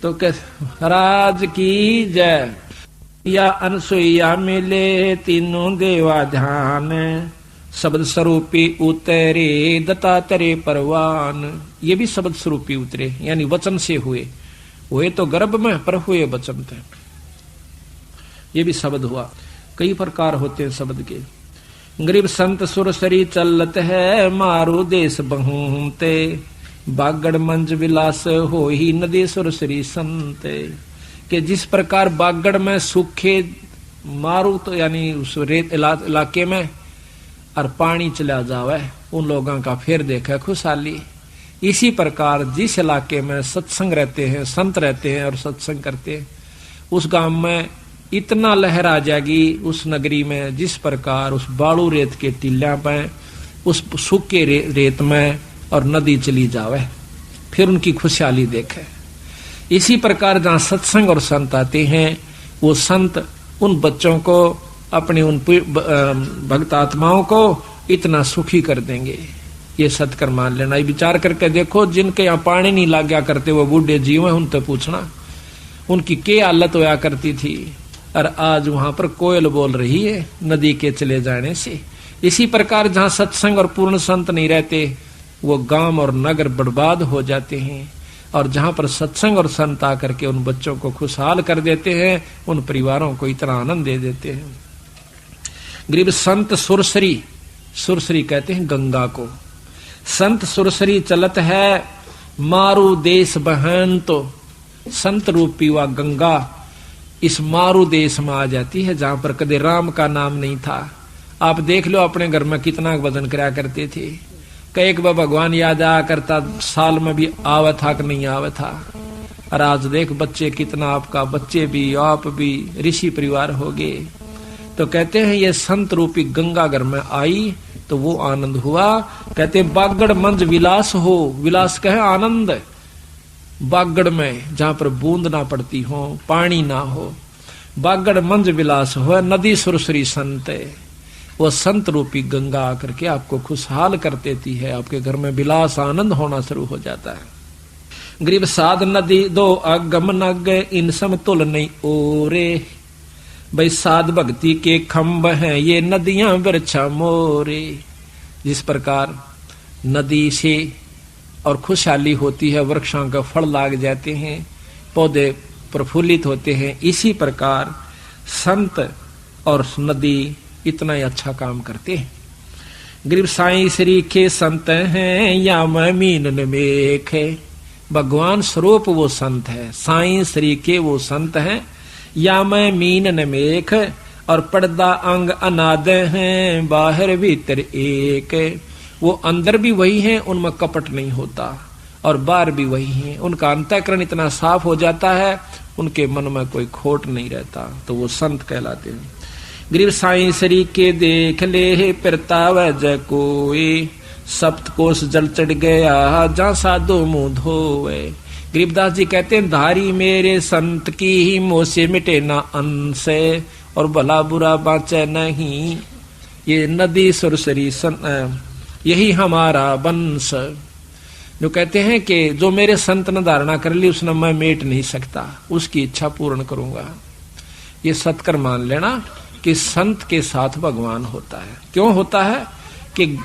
तो राज की जय या अनसुईया मिले तीनों देवा ध्यान, शब्द स्वरूपी उतरे दत्तात्रेय परवान। ये भी शब्द स्वरूपी उतरे यानी वचन से हुए तो गर्भ में पर हुए वचन थे। ये भी शब्द हुआ। कई प्रकार होते हैं शब्द के। गरीब संत सुरसरी चलत है मारो देश बहुते, बागड़ मंज विलास हो ही नदी सुरसरी संत। कि जिस प्रकार बागड़ में सूखे मारू तो यानी उस रेत इलाके में और पानी चला जावे उन लोगों का फिर देखे खुशहाली। इसी प्रकार जिस इलाके में सत्संग रहते हैं, संत रहते हैं और सत्संग करते हैं, उस गांव में इतना लहर आ जाएगी उस नगरी में, जिस प्रकार उस बालू रेत के टीला पे उस सूखे रेत में और नदी चली जावे, फिर उनकी खुशहाली देखे। इसी प्रकार जहाँ सत्संग और संत आते हैं, वो संत उन बच्चों को, अपने उन भक्त आत्माओं को इतना सुखी कर देंगे। ये सत्कर मान लेना। ये विचार करके देखो, जिनके यहाँ पानी नहीं लग गया करते वो बूढ़े जीव हैं, उनसे पूछना उनकी क्या हालत होया करती थी, और आज वहां पर कोयल बोल रही है नदी के चले जाने से। इसी प्रकार जहाँ सत्संग और पूर्ण संत नहीं रहते, वो गांव और नगर बर्बाद हो जाते हैं, और जहां पर सत्संग और संत आकर के उन बच्चों को खुशहाल कर देते हैं, उन परिवारों को इतना आनंद दे देते हैं। गरीब संत सुरसरी, सुरसरी कहते हैं गंगा को। संत सुरसरी चलत है मारू देश बहन, तो संत रूपी व गंगा इस मारू देश में आ जाती है, जहां पर कदे राम का नाम नहीं था। आप देख लो अपने घर में कितना वजन कराया करते थे, कई बार भगवान याद आया करता, साल में भी आवा था कि नहीं आवा था। और आज देख बच्चे कितना, आपका बच्चे भी आप भी ऋषि परिवार हो गए। तो कहते हैं ये संत रूपी गंगा घर में आई तो वो आनंद हुआ। कहते बागड़ मंज विलास हो, विलास कहे आनंद। बागड़ में जहां पर बूंद ना पड़ती हो, पानी ना हो, बागड़ मंज विलास हो, नदी सुरसरी संत, वो संत रूपी गंगा आकर के आपको खुशहाल कर देती है। आपके घर में विलास आनंद होना शुरू हो जाता है। गरीब साध नदी दो अगम नग, इन समतुल नहीं ओरे। भाई साध भक्ति के खम्भ हैं ये नदियां वृक्षा मोरे। जिस प्रकार नदी से और खुशहाली होती है, वृक्षों का फल लाग जाते हैं, पौधे प्रफुल्लित होते हैं, इसी प्रकार संत और नदी इतना ही अच्छा काम करते हैं। गरीब साईं श्री के संत हैं या मैं मीनन मेख है। भगवान स्वरूप वो संत है, साईं श्री के वो संत हैं, या मैं मीनन मेख, और पर्दा अंग अनाद हैं, बाहर भीतर एक। वो अंदर भी वही हैं, उनमें कपट नहीं होता, और बाहर भी वही हैं। उनका अंतःकरण इतना साफ हो जाता है, उनके मन में कोई खोट नहीं रहता, तो वो संत कहलाते हैं। गरीब साईं श्री के देख ले पिरताव जय कोई, सप्त कोस जल चढ़ गया जहाँ साधु मुंह धोवे। गरीबदास जी कहते हैं धारी मेरे संत की ही मोह से मिटे ना अंश, और भला बुरा बाँचे नहीं। ये नदी सुरसरी यही हमारा वंश। जो कहते हैं कि जो मेरे संत ने धारणा कर ली उसने मैं मेट नहीं सकता, उसकी इच्छा पूर्ण करूंगा। ये सत्कर मान लेना कि संत के साथ भगवान होता है। क्यों होता है कि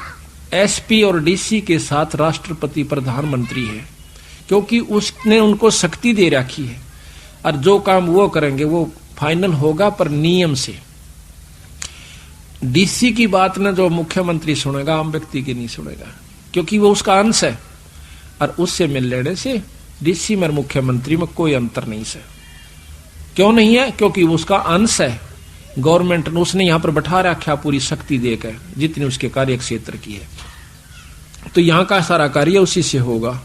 एसपी और डीसी के साथ राष्ट्रपति प्रधानमंत्री है, क्योंकि उसने उनको शक्ति दे रखी है, और जो काम वो करेंगे वो फाइनल होगा पर नियम से। डीसी की बात न जो मुख्यमंत्री सुनेगा, आम व्यक्ति की नहीं सुनेगा, क्योंकि वो उसका अंश है, और उससे मिल लेने से डीसी में मुख्यमंत्री में कोई अंतर नहीं है। क्यों नहीं है? क्योंकि वो उसका अंश है। गवर्नमेंट ने उसने यहां पर बैठा रखा पूरी शक्ति देकर, जितनी उसके कार्य क्षेत्र की है, तो यहां का सारा कार्य उसी से होगा।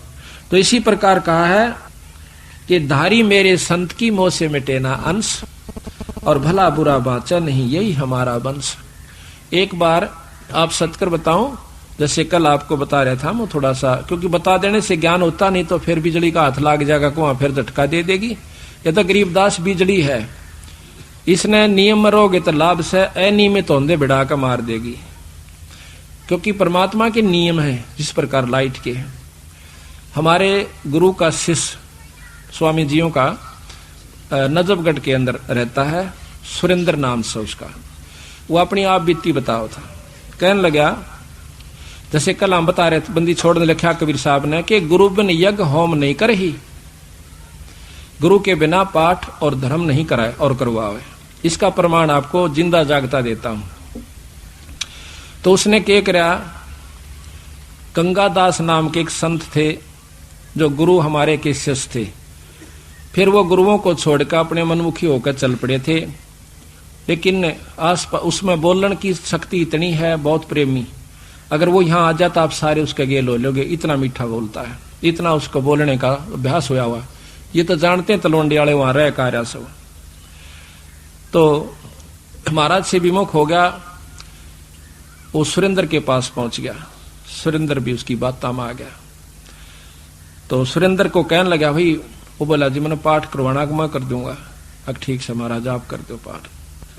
तो इसी प्रकार कहा है कि धारी मेरे संत की मोह से मिटे ना अंश, और भला बुरा बाँचा नहीं यही हमारा वंश। एक बार आप सत्कर बताऊं, जैसे कल आपको बता रहा था मैं थोड़ा सा, क्योंकि बता देने से ज्ञान होता नहीं तो फिर बिजली का हाथ लाग जाएगा, को फिर झटका दे देगी। ये तो गरीबदास बिजली है, इसने नियम मरोगे तो लाभ से, अनियमित होंदे बिड़ा का मार देगी। क्योंकि परमात्मा के नियम है जिस प्रकार लाइट के। हमारे गुरु का शिष्य स्वामी जियों का नजफगढ़ के अंदर रहता है, सुरेंद्र नाम से उसका, वो अपनी आप बीती बताओ था। कहने लगा, जैसे कल हम बता रहे थे, बंदी छोड़ने लिखा कबीर साहब ने कि गुरु बिन यज्ञ होम नहीं कर ही, गुरु के बिना पाठ और धर्म नहीं कराए और करवावे। इसका प्रमाण आपको जिंदा जागता देता हूं। तो उसने क्या करा, गंगादास नाम के एक संत थे जो गुरु हमारे के शिष्य थे। फिर वो गुरुओं को छोड़कर अपने मनमुखी होकर चल पड़े थे। लेकिन उसमें बोलने की शक्ति इतनी है, बहुत प्रेमी। अगर वो यहाँ आ जाता आप सारे उसके गेल हो लोगे, इतना मीठा बोलता है, इतना उसको बोलने का अभ्यास होया हुआ। ये तो जानते हैं तलवंडी वाले वहां रह कार्य सब। तो महाराज से विमुख हो गया, वो सुरेंद्र के पास पहुंच गया। सुरेंद्र भी उसकी बातों में आ गया। तो सुरेंद्र को कहने लगा, भाई वो बोला जी मैंने पाठ करवाना मैं कर दूंगा। अब ठीक से महाराज आप कर दो पाठ।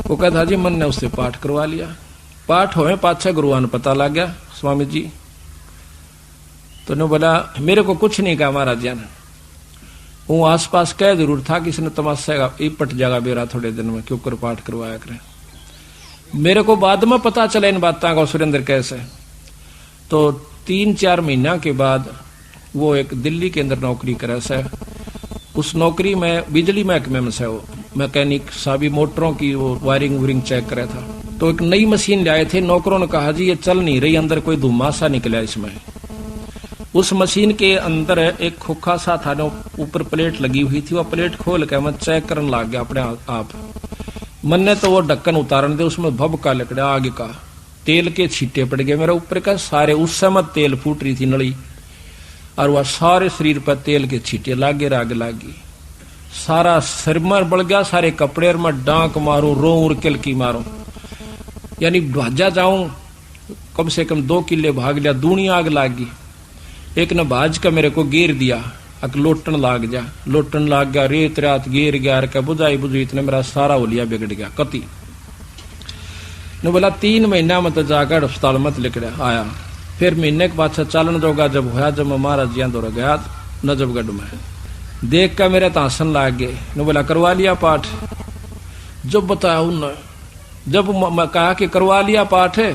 वो कहता जी मन ने उससे पाठ करवा लिया। पाठ होए पाछा गुरुआन पता लग गया स्वामी जी। तो ने बोला मेरे को कुछ नहीं कहा महाराज जी ने। वो आसपास कह जरूर था कि इसने तमाशा पट जाएगा बेरा थोड़े दिन में, क्यों कर पाठ करवाया करे। मेरे को बाद में पता चला इन बातों का सुरेंद्र कैसे। तो 3-4 महीना के बाद वो एक दिल्ली के अंदर नौकरी करे से। उस नौकरी में बिजली महकमे में से वो मैकेनिक साबी मोटरों की वो वायरिंग वरिंग चेक करे था। तो एक नई मशीन लाए थे। नौकरों ने कहा जी ये चल नहीं रही, अंदर कोई धुआं सा निकला इसमें। उस मशीन के अंदर एक खोखा सा था, ऊपर प्लेट लगी हुई थी। वो प्लेट खोल के मैं चेक करने लग गया अपने आप। मन ने तो वो ढक्कन उतारने दे, उसमें भभका लकड़ा आगे का तेल के छींटे पड़ गए मेरे ऊपर का सारे। उस समय तेल फूट रही थी नली, और वह सारे शरीर पर तेल के छींटे लागे राग लागी। सारा सिर में बढ़ गया, सारे कपड़े में डांक मारू, रो और किलकी मारू, यानी भाजा जाऊं। कम से कम 2 किले भाग लिया, दूनी आग लागी। एक ने भाज का मेरे को घेर दिया, अक लोटन लाग जा, लोटन लाग गया, रेत रात घेर गया के बुझाई बुझी, इतने मेरा सारा होलिया बिगड़ गया कति ने। बोला 3 महीना में तो जाकर अस्पताल मत लेकर आया। फिर महीने के बाद चालन जोगा जब होया, जब मैं महाराज जी दौड़ गया नजफगढ़ में, देख कर मेरे तासन लाग गए। ने बोला करवा लिया पाठ। जब बताया उन जब मैं कहा कि करवा लिया पाठ है,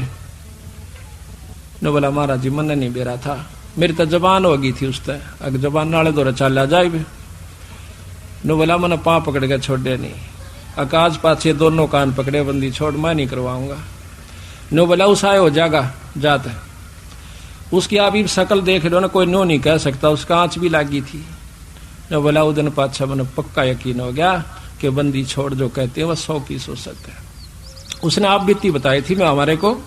ने बोला महाराज जी मन नहीं बेरा था, मेरी तो जबान हो गई थी उस तय, अगर जबान नाले दौरा चल जाए भी। ने बोला मैंने पाँव पकड़ के छोड़े नहीं, आकाश पाछे दोनों कान पकड़े, बंदी छोड़ मैं नहीं करवाऊंगा। ने बोला उस आए हो जागा जाता है। उसकी आप शकल देख लो ना, कोई नो नहीं कह सकता, उसका आंच भी लागी थी। ने बोला उस दिन पाछा मैंने पक्का यकीन हो गया कि बंदी छोड़ जो कहते हैं वह 100% हो सकता है। उसने आप बीती बताई थी मैं हमारे को,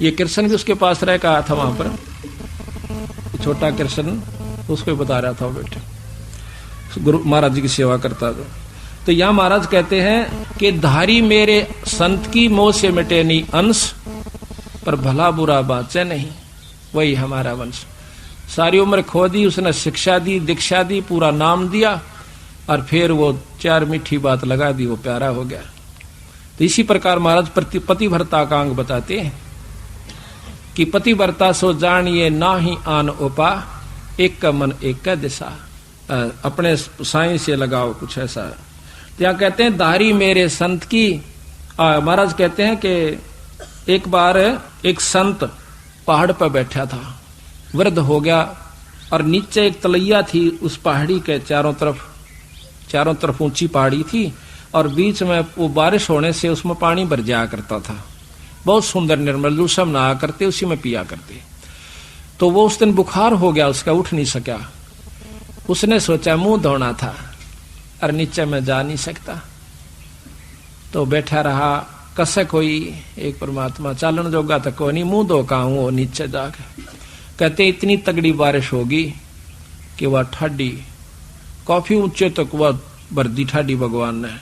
ये कृष्ण भी उसके पास रह कहा था वहां पर, छोटा कृष्ण उसको बता रहा था बेटे, गुरु महाराज जी की सेवा करता था। तो यहां महाराज कहते हैं कि धारी मेरे संत की मोह से मिटे नहीं अंश, पर भला बुरा बाचे नहीं, वही हमारा वंश। सारी उम्र खो दी उसने, शिक्षा दी, दीक्षा दी, पूरा नाम दिया, और फिर वो 4 मीठी बात लगा दी, वो प्यारा हो गया। तो इसी प्रकार महाराज पतिव्रता का अंग बताते हैं कि पतिव्रता सो जानिए ना ही आन उपा, एक का मन एक का दिशा। अपने साई से लगाओ, कुछ ऐसा। क्या कहते हैं धारी मेरे संत की। महाराज कहते हैं कि एक बार एक संत पहाड़ पर बैठा था, वृद्ध हो गया, और नीचे एक तलैया थी उस पहाड़ी के चारों तरफ ऊंची पहाड़ी थी, और बीच में वो बारिश होने से उसमें पानी भर जाया करता था, बहुत सुंदर निर्मल, सब नहा करते उसी में पिया करते। तो वो उस दिन बुखार हो गया उसका, उठ नहीं सका। उसने सोचा मुंह धोना था, और नीचे में जा नहीं सकता, तो बैठा रहा। कसक हुई एक परमात्मा, चालन जोगा तक को नहीं, मुंह धो का हूं नीचे जाके। कहते इतनी तगड़ी बारिश होगी कि वह ठाडी काफी ऊंचे तक वह भरदी ठाडी भगवान ने,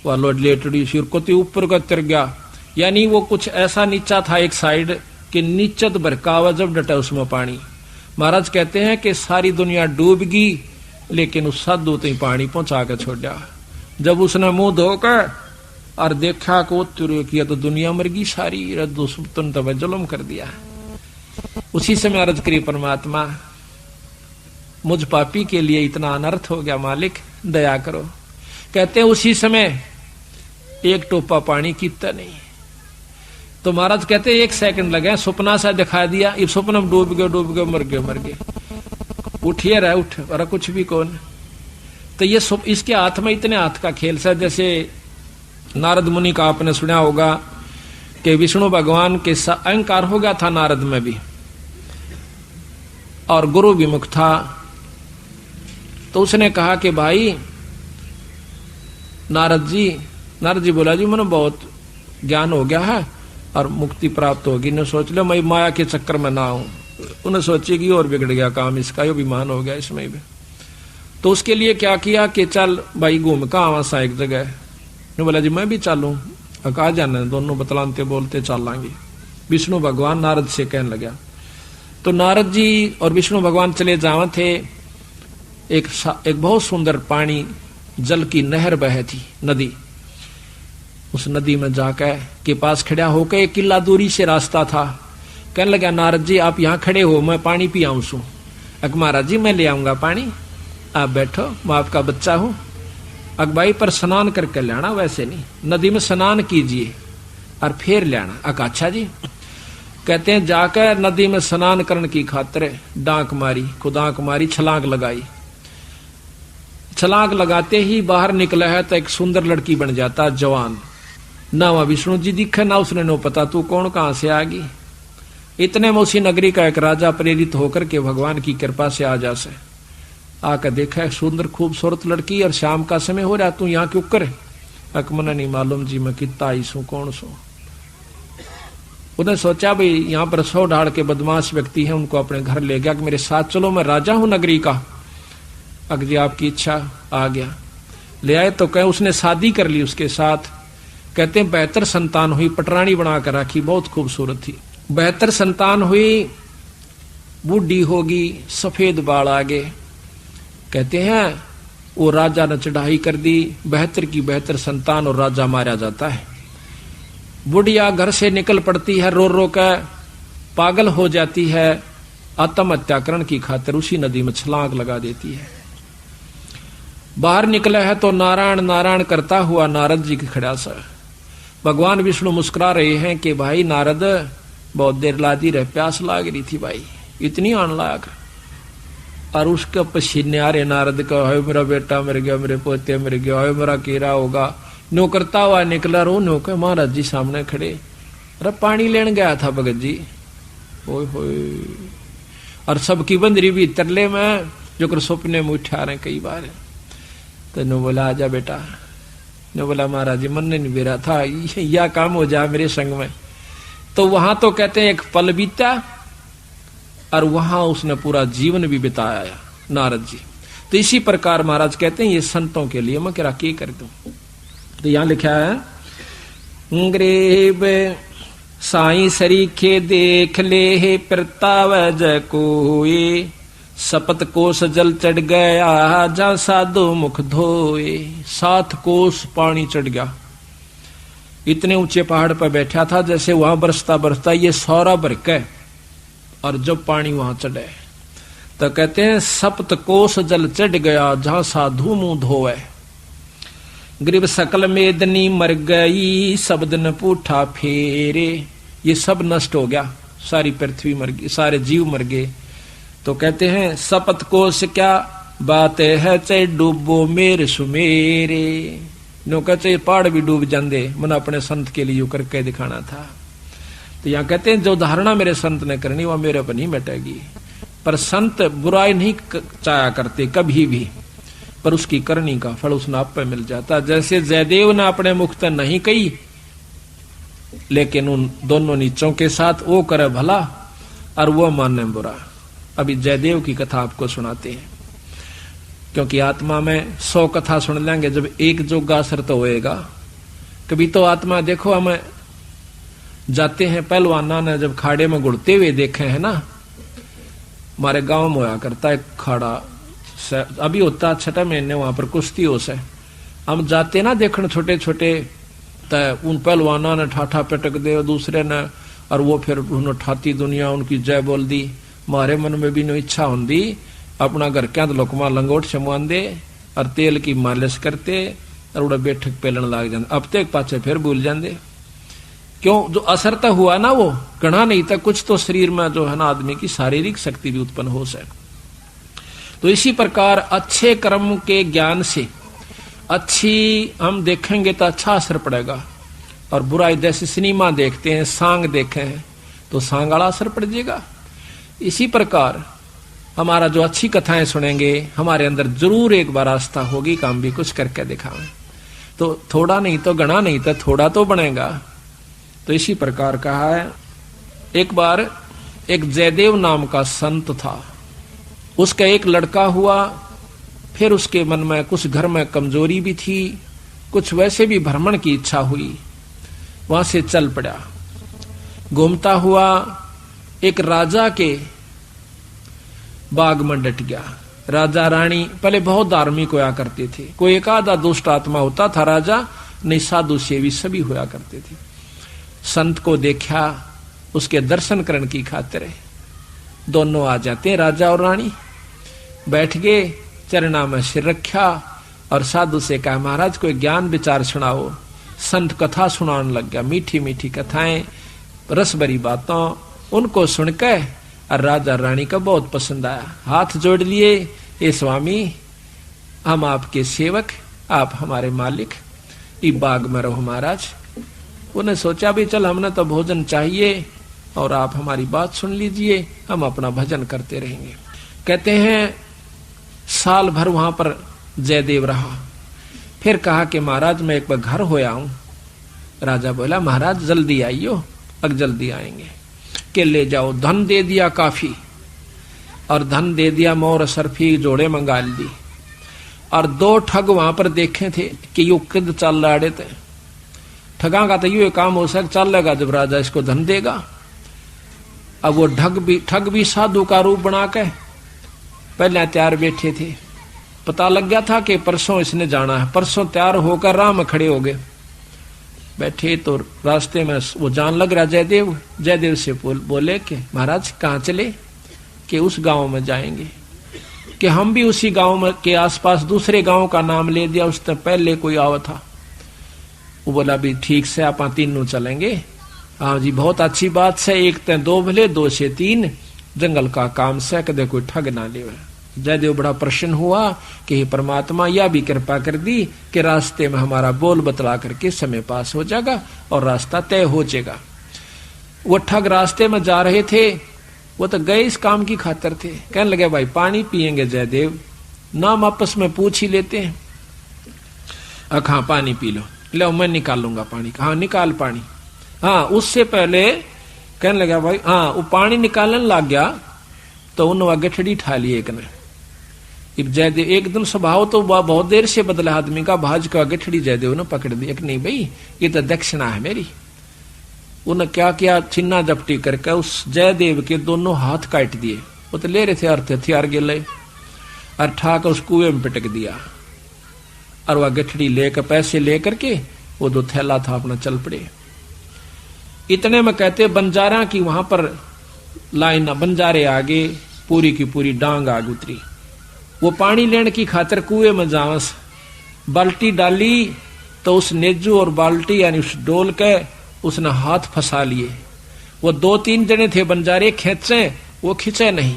वह लेटड़ी सिर को ऊपर का तिर गया। यानी वो कुछ ऐसा नीचा था एक साइड कि नीचे तो बरकावा जब डटा उसमें पानी। महाराज कहते हैं कि सारी दुनिया डूब गई, लेकिन उस साधु तो पानी पहुंचा के छोड़ा। जब उसने मुंह धोकर और देखा को किया तो दुनिया मर गई सारी, रद्दो सुल्तान तब जुल्म कर दिया। उसी समय अर्ज करी परमात्मा मुझ पापी के लिए इतना अनर्थ हो गया, मालिक दया करो। कहते हैं उसी समय एक टोपा पानी कीता नहीं। तो महाराज कहते 1 सेकंड लगे, सपना सा दिखा दिया, इस सपना में डूब गए, मर गए। उठिए रहा उठ, और कुछ भी कौन। तो ये इसके हाथ में इतने हाथ का खेल सा, जैसे नारद मुनि का आपने सुना होगा कि विष्णु भगवान के अहंकार हो गया था नारद में भी, और गुरु विमुख था। तो उसने कहा कि भाई नारद जी नारद जी बोला जी मैंने बहुत ज्ञान हो गया है और मुक्ति प्राप्त होगी, न सोच लो मैं माया के चक्कर में ना हूं। उन्हें सोची कि और बिगड़ गया काम इसका, यो विमान हो गया इसमें भी। तो उसके लिए क्या किया कि चल भाई घूम का आवा सा एक जगह। बोला जी मैं भी चालू, कहा जाना, दोनों बतलाते बोलते चलांगे। विष्णु भगवान नारद से कहने लगा। तो नारद जी और विष्णु भगवान चले जावा थे। एक बहुत सुंदर पानी जल की नहर बह थी, नदी। उस नदी में जाकर के पास खड़ा होकर एक किला दूरी से रास्ता था। कहने लगा नारद जी आप यहाँ खड़े हो, मैं पानी पी आऊं सू। अक महाराज जी मैं ले आऊंगा पानी, आप बैठो, मैं आपका बच्चा हूं। अक भाई पर स्नान करके लाना, वैसे नहीं, नदी में स्नान कीजिए और फिर लाना। अक अच्छा जी। कहते हैं जाकर नदी में स्नान करने की खातिर डांक मारी, खुदांक मारी, छलांग लगाई। छलांग लगाते ही बाहर निकला है तो एक सुंदर लड़की बन जाता, जवान। ना वहां विष्णु जी दिखे, ना उसने नो पता तू कौन कहां से आ गई। इतने में उसी नगरी का एक राजा प्रेरित होकर के भगवान की कृपा से आ जा से आकर देखा एक सुंदर खूबसूरत लड़की, और शाम का समय हो रहा, तू यहाँ क्यों करे। अकमना नहीं मालूम जी मैं कितना आई सू, कौन सो। उन्हें सोचा भाई यहाँ पर 100 ढाल के बदमाश व्यक्ति हैं, उनको अपने घर ले गया कि मेरे साथ चलो, मैं राजा हूं नगरी का। अग जी आपकी इच्छा, आ गया। ले आए तो कहे उसने शादी कर ली उसके साथ। कहते हैं 72 संतान हुई, पटरानी बनाकर रखी, बहुत खूबसूरत थी। 72 संतान हुई, बूढ़ी होगी, सफेद बाल आगे। कहते हैं वो राजा ने चढ़ाई कर दी, 72 की 72 संतान, और राजा मारा जाता है। बुढ़िया घर से निकल पड़ती है, रो रो कर पागल हो जाती है, आत्महत्याकरण की खातिर उसी नदी में छलांग लगा देती है। बाहर निकला है तो नारायण नारायण करता हुआ नारद जी के खड़ा सा। भगवान विष्णु मुस्कुरा रहे हैं कि भाई नारद बहुत देर लादी रहे, प्यास लाग रही थी भाई, इतनी आन लाग। और उसके पसीने आ रहे नारद का, हाय मेरा बेटा मर गया, मेरे पोते मर गया, हाय मेरा केरा होगा। नो करता हुआ निकला, रो नो के महाराज जी सामने खड़े। अरे पानी लेने गया था भगत जी, ओए होए। और सबकी बंदरी भी तरले में जो कर सपने में उठा रहे कई बार। तो नो बोला आजा बेटा। नो बोला महाराज जी मन ने नहीं बेरा था, या काम हो जा मेरे संग में। तो वहां तो कहते हैं एक पल बीता, और वहां उसने पूरा जीवन भी बिताया नारद जी। तो इसी प्रकार महाराज कहते हैं ये संतों के लिए मैं क्या कर दूं। तो यहां लिखा है ग्रेब साई सरीखे देख ले प्रताव जय कोए, सपत कोस जल चढ़ गया जा साधो मुख धोए। 7 कोस पानी चढ़ गया, इतने ऊंचे पहाड़ पर बैठा था, जैसे वहां बरसता बरसता ये सौरा बरके, और जब पानी वहां चढ़े तो कहते हैं सप्त कोस जल चढ़ गया जहां साधु मुंह धोए। ग्रीब सकल मेदनी मर गई, शब्द न पूठा फेरे। ये सब नष्ट हो गया, सारी पृथ्वी मर गई, सारे जीव मर गए। तो कहते हैं सपत कोस क्या बात है, चाहे डूबो मेरे सुमेरे। नो कहते पहाड़ भी डूब जाते, मन अपने संत के लिए करके दिखाना था। तो यहाँ कहते हैं जो धारणा मेरे संत ने करनी वह मेरे पर नहीं मिटेगी। पर संत बुराई नहीं चाहा करते कभी भी, पर उसकी करनी का फल उसने आप पे मिल जाता। जैसे जयदेव ने अपने मुख तक नहीं कही, लेकिन उन दोनों नीचों के साथ वो करे भला और वो माने बुरा। अभी जयदेव की कथा आपको सुनाते हैं, क्योंकि आत्मा में 100 कथा सुन लेंगे, जब एक जोगा असर तो होएगा। कभी तो आत्मा देखो, हमें जाते हैं पहलवाना ने जब खाड़े में गुड़ते हुए देखे हैं ना, हमारे गांव में होया करता है खाड़ा, अभी होता 6 महीने वहां पर कुश्ती हो से, हम जाते ना देखने छोटे छोटे, उन पहलवाना ने ठाठा पटक दे दूसरे ने, और वो फिर उन्होंने ठाती दुनिया उनकी जय बोल दी। हमारे मन में भी नो इच्छा होंगी अपना घर क्या लोकमा लंगोट छमुआन दे और तेल की मालिश करते और उड़ा बैठक पेलन लाग जाते, अब तक पाचे फिर भूल जाते। क्यों? जो असर तो हुआ ना वो गणा नहीं था, कुछ तो शरीर में जो है ना आदमी की शारीरिक शक्ति भी उत्पन्न हो सके। तो इसी प्रकार अच्छे कर्म के ज्ञान से अच्छी हम देखेंगे तो अच्छा असर पड़ेगा, और बुराई जैसे सिनेमा देखते हैं, सांग देखे हैं तो सांग वाला असर पड़ जाएगा। इसी प्रकार हमारा जो अच्छी कथाएं सुनेंगे, हमारे अंदर जरूर एक बार आस्था होगी कि हम भी कुछ करके दिखाएं। तो थोड़ा नहीं तो गणा नहीं तो थोड़ा तो बनेगा। तो इसी प्रकार कहा है। एक बार एक जयदेव नाम का संत था, उसका एक लड़का हुआ। फिर उसके मन में कुछ घर में कमजोरी भी थी, कुछ वैसे भी भ्रमण की इच्छा हुई, वहां से चल पड़ा। घूमता हुआ एक राजा के बाग में डट गया। राजा रानी पहले बहुत धार्मिक होया करते थे, कोई एक आधा दुष्ट आत्मा होता था राजा, नहीं साधु सेवी सभी होया करते थे। संत को देखा, उसके दर्शन करने की खातिर दोनों आ जाते, राजा और रानी। बैठ गए, चरणा में सिर रखा और साधु से कहा, महाराज कोई ज्ञान विचार सुनाओ। संत कथा सुनाने लग गया, मीठी मीठी कथाएं, रस भरी बातों। उनको सुनकर और राजा रानी का बहुत पसंद आया, हाथ जोड़ लिए, ये स्वामी हम आपके सेवक, आप हमारे मालिक, इस बाग में रहो महाराज। उन्हें सोचा भी चल हमने तो भोजन चाहिए और आप हमारी बात सुन लीजिए, हम अपना भजन करते रहेंगे। कहते हैं साल भर वहां पर जयदेव रहा। फिर कहा कि महाराज मैं एक बार घर होया हूं। राजा बोला महाराज जल्दी आइयो। अब जल्दी आएंगे। के ले जाओ, धन दे दिया काफी, और धन दे दिया, मोर सरफी जोड़े मंगा दी। और 2 ठग वहां पर देखे थे कि यू किद चल रहे थे। ठगा का तो यू काम हो सक चल लगा जब राजा इसको धन देगा। अब वो ठग भी साधु का रूप बना के पहले तैयार बैठे थे। पता लग गया था कि परसों इसने जाना है। परसों तैयार होकर राह में खड़े हो गए। बैठे तो रास्ते में वो जान लग रहा जयदेव से बोले कि महाराज कहाँ चले? कि उस गांव में जाएंगे। कि हम भी उसी गांव में के आसपास दूसरे गांव का नाम ले दिया, उससे पहले कोई आवा था। वो बोला भी ठीक से आप तीनों चलेंगे। हाँ जी बहुत अच्छी बात से, 1 से 2 भले 2 से 3 जंगल का काम से कदे कोई ठग ना ले। जयदेव बड़ा प्रसन्न हुआ कि परमात्मा यह भी कृपा कर दी कि रास्ते में हमारा बोल बतला करके समय पास हो जाएगा और रास्ता तय हो जाएगा। वो ठग रास्ते में जा रहे थे, वो तो गए इस काम की खातिर थे। कहने लगे भाई पानी पिएंगे जयदेव? नाम आपस में पूछ ही लेते हैं। हाँ पानी पी लो। लो मैं निकालूंगा पानी। हाँ निकाल पानी। हाँ उससे पहले कहने लगा भाई, हाँ वो पानी निकालने लग गया तो उन्होंने गठड़ी ठा ली एक ने। जयदेव एकदम स्वभाव तो बहुत देर से बदला आदमी का, भाज का गठड़ी जयदेव ने पकड़ दी। नहीं भाई ये तो दक्षिणा है मेरी। उन्हें क्या किया, छिन्ना जपटी करके उस जयदेव के दोनों हाथ काट दिए। वो तो ले रहे थे अर्थ हथियार गिले, और ठाक उस कुएं में पिटक दिया। और वह गठड़ी लेकर पैसे लेकर के वो 2 थैला था अपना चल पड़े। इतने में कहते बंजारा की वहां पर लाइन, बंजारे आगे पूरी की पूरी डांग आग उतरी। वो पानी लेने की खातिर कुएं में जावस, बाल्टी डाली तो उस नेजू और बाल्टी यानी उस डोल के उसने हाथ फंसा लिए। वो 2-3 जने थे बंजारे, खेचे वो खींचे नहीं।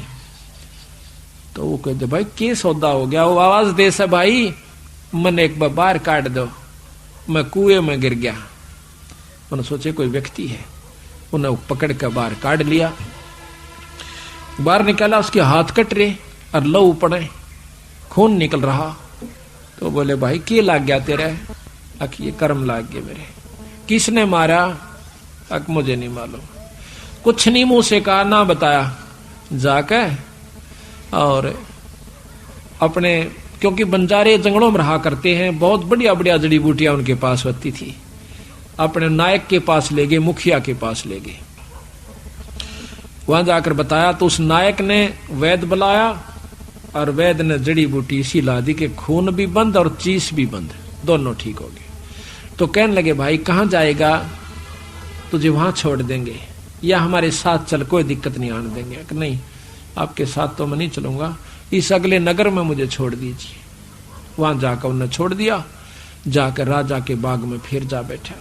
तो वो कहते भाई क्या सौदा हो गया? वो आवाज दे से भाई मन एक बार बाहर काट दो, मैं कुएं में गिर गया। उन्होंने सोचे कोई व्यक्ति है, उन्हें पकड़ कर बाहर काट लिया। बाहर निकाला, उसके हाथ कट रहे और लहू पड़े, खून निकल रहा। तो बोले भाई क्या लाग गया तेरे? अक ये कर्म लाग गए मेरे। किसने मारा? अक मुझे नहीं मालूम। कुछ नहीं मुंह से कहा, ना बताया। जाकर और अपने, क्योंकि बंजारे जंगलों में रहा करते हैं, बहुत बढ़िया बढ़िया जड़ी बूटियां उनके पास होती थी। अपने नायक के पास ले गए, मुखिया के पास ले गए। वहां जाकर बताया तो उस नायक ने वैद्य बुलाया और वैद्य ने जड़ी बूटी इसी ला दी कि खून भी बंद और चीस भी बंद, दोनों ठीक हो गए। तो कहने लगे भाई कहां जाएगा? तुझे वहां छोड़ देंगे या हमारे साथ चल, कोई दिक्कत नहीं आने देंगे। कि नहीं आपके साथ तो मैं नहीं चलूंगा, इस अगले नगर में मुझे छोड़ दीजिए। वहां जाकर उन्हें छोड़ दिया। जाकर राजा के बाग में फिर जा बैठा।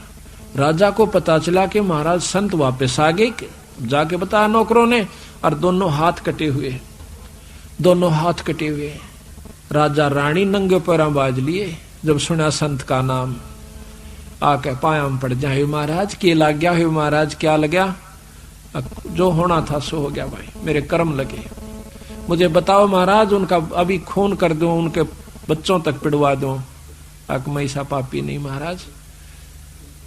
राजा को पता चला कि महाराज संत वापस आ गए। जाके बताया नौकरों ने, और दोनों हाथ कटे हुए, दोनों हाथ कटे हुए। राजा रानी नंगे पैरों बाज लिए। जब सुना संत का नाम, आके पायाम पड़ जाए, महाराज के लग गया है? महाराज क्या लग गया? जो होना था सो हो गया भाई, मेरे कर्म लगे। मुझे बताओ महाराज, उनका अभी खून कर दूं, उनके बच्चों तक पिड़वा दूं, हक मैं ऐसा पापी नहीं महाराज,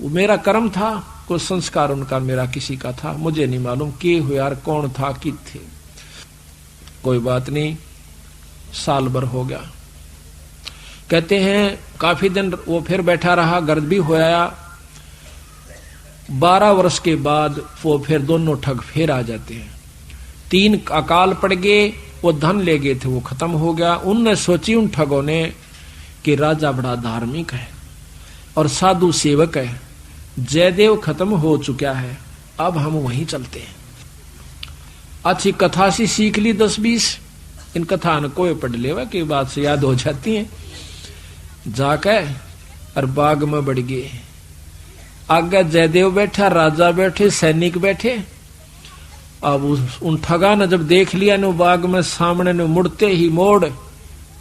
वो मेरा कर्म था, कोई संस्कार उनका मेरा किसी का था, मुझे नहीं मालूम के हुए यार, कौन था कि थे। कोई बात नहीं, साल भर हो गया। कहते हैं काफी दिन वो फिर बैठा रहा, गर्द भी हो आया। 12 वर्ष के बाद वो फिर दोनों ठग फिर आ जाते हैं। 3 अकाल पड़ गए, वो धन ले गए थे, वो खत्म हो गया। उनने सोची उन ठगों ने कि राजा बड़ा धार्मिक है और साधु सेवक है, जयदेव खत्म हो चुका है, अब हम वहीं चलते हैं। अच्छी कथा सी सीख ली 10-20, इन कथा न कोई पढ़ लेवा की बात से याद हो जाती है। जाके और बाग में बढ़ गए। आगे जयदेव बैठा, राजा बैठे, सैनिक बैठे। अब उन ठगा ने जब देख लिया न बाग में सामने न मुड़ते ही मोड़,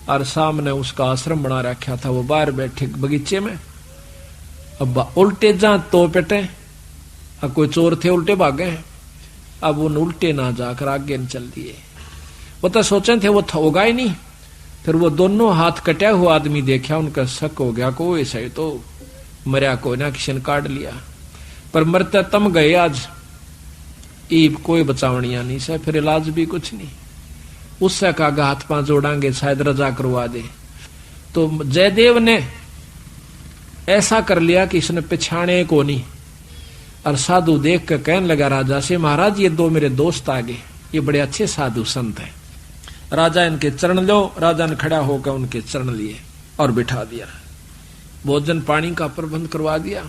और सामने उसका आश्रम बना रखा था, वो बाहर बैठे बगीचे में। अब उल्टे जा तो पेटे, अब कोई चोर थे उल्टे भागे, अब उन उल्टे ना जाकर आगे न चल दिए। वो तो सोचे थे वो होगा ही नहीं। फिर वो दोनों हाथ कटा हुआ आदमी देखा, उनका शक हो गया को ऐसा ही तो मरिया को ना किसी ने काट लिया, पर मरते तम गए आज, ईब कोई बचावनिया नहीं से, फिर इलाज भी कुछ नहीं। उससे कहा हाथ पांव जोड़ांगे शायद रजा करवा दे। तो जयदेव ने ऐसा कर लिया कि इसने पिछाने को नहीं, और साधु देख कर कहने लगा राजा से, महाराज ये 2 मेरे दोस्त आ गए, ये बड़े अच्छे साधु संत हैं, राजा इनके चरण लो। राजा ने खड़ा होकर उनके चरण लिए और बिठा दिया, भोजन पानी का प्रबंध करवा दिया।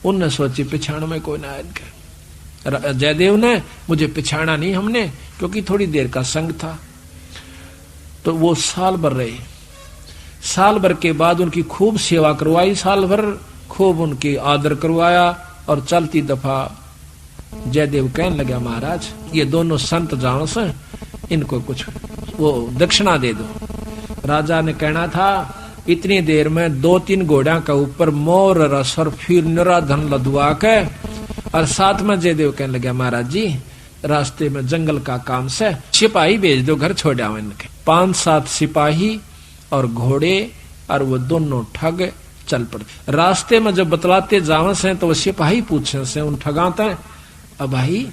उनने सोची पिछाण में कोई ना इनके। जयदेव ने मुझे पिछाड़ा नहीं हमने, क्योंकि थोड़ी देर का संग था। तो वो साल भर रहे। साल भर के बाद उनकी खूब सेवा करवाई, साल भर खूब उनकी आदर करवाया। और चलती दफा जयदेव कहने लगा महाराज ये दोनों संत जान से, इनको कुछ वो दक्षिणा दे दो। राजा ने कहना था इतनी देर में 2-3 घोड़ा का ऊपर मोर रस और फिर निराधन लदवा के, और साथ में जयदेव कहने लगा महाराज जी रास्ते में जंगल का काम से सिपाही भेज दो, घर छोड़ आओ इनके। 5-7 सिपाही और घोड़े और वो दोनों ठग चल पड़ते। रास्ते में जब बतलाते जावे से तो वो सिपाही पूछे से उन ठगाते, अब भाई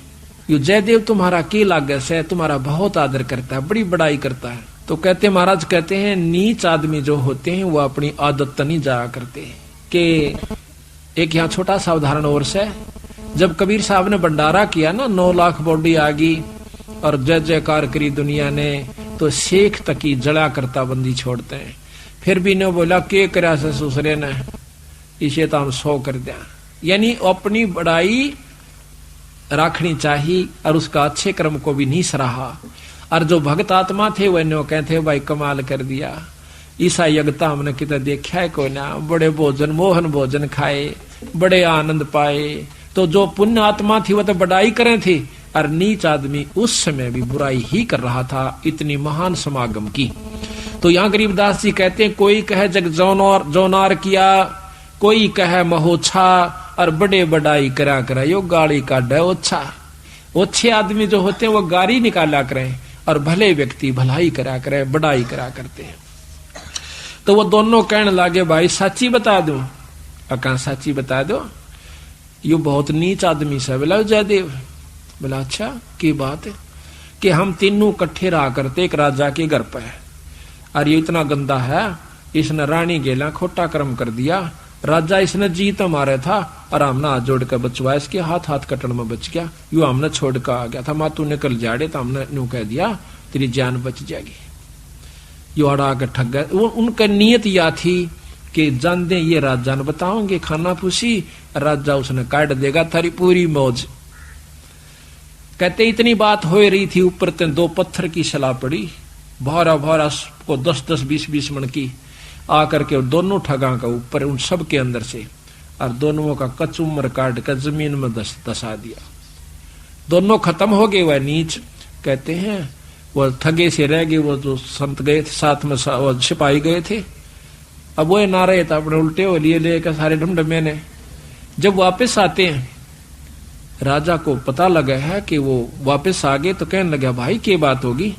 यू जयदेव तुम्हारा के लागे से, तुम्हारा बहुत आदर करता है, बड़ी बड़ाई करता है। तो कहते महाराज कहते हैं नीच आदमी जो होते हैं वो अपनी आदत नहीं जाया करते। कि एक यहाँ छोटा सा उदाहरण और से, जब कबीर साहब ने भंडारा किया ना, 9 लाख बॉडी आ गई और जय जयकार करी दुनिया ने, तो शेख तक की जड़ा करता बंदी छोड़ते हैं। फिर भी ने बोला के करा से ससुरे ने, इसे तो हम 100 कर दिया। यानी अपनी बड़ाई रखनी चाहिए और उसका अच्छे कर्म को भी नहीं सराहा। और जो भक्त आत्मा थे वह नो कहते भाई कमाल कर दिया, ईसा यज्ञता हमने कितना देखा है कोई ना, बड़े भोजन मोहन भोजन खाए, बड़े आनंद पाए। तो जो पुण्य आत्मा थी वह तो बड़ाई करें थी, और नीच आदमी उस समय भी बुराई ही कर रहा था, इतनी महान समागम की। तो यहाँ गरीबदास जी कहते हैं कोई कहे जग जोनार किया, कोई कहे महोछा, और बड़े बड़ाई करा करा यो गाड़ी का डे ओछा। अच्छे आदमी जो होते हैं वो गाड़ी निकाला करें, और भले व्यक्ति भलाई करा करें, बड़ाई करा करते हैं। तो वो दोनों कहने लगे भाई सच्ची बता दो। कहा सच्ची बता दो, यो बहुत नीच आदमी से। बोला जयदेव, बोला अच्छा की बात है, कि हम तीनों इकट्ठे रहा करते एक राजा के घर पे, और ये इतना गंदा है, इसने रानी गेला खोटा कर्म कर दिया, राजा इसने जीत मारे था और हमने हाथ जोड़ कर बचवाया, इसके हाथ कटन में बच गया, यू हमने छोड़ कर आ गया था, माँ तू निकल जाड़े तो हमने यूं कह दिया तेरी जान बच जाएगी। यू अड़ा के ठग गए। उनका नियत या थी कि जान दे ये राजा ने बताओगे खाना पूछी, राजा उसने काट देगा थारी पूरी मौज। कहते इतनी बात हो रही थी, ऊपर ते 2 पत्थर की सलाह पड़ी, भारा भारा को 10-10 20-20 मन की आकर के दोनों ठगा का ऊपर उन सब के अंदर से, और दोनों का कचुमर काट कर जमीन में दसा दिया। दोनों खत्म हो गए। वह नीच कहते हैं वो ठगे से रह गए, वो जो संत गए थे साथ में वो सिपाही गए थे, अब वो ना रहे था, अपने उल्टे हो लिए लेकर सारे ढमढमे ने। जब वापस आते हैं राजा को पता लगा है कि वो वापस आ गए, तो कहने लगा भाई क्या बात होगी।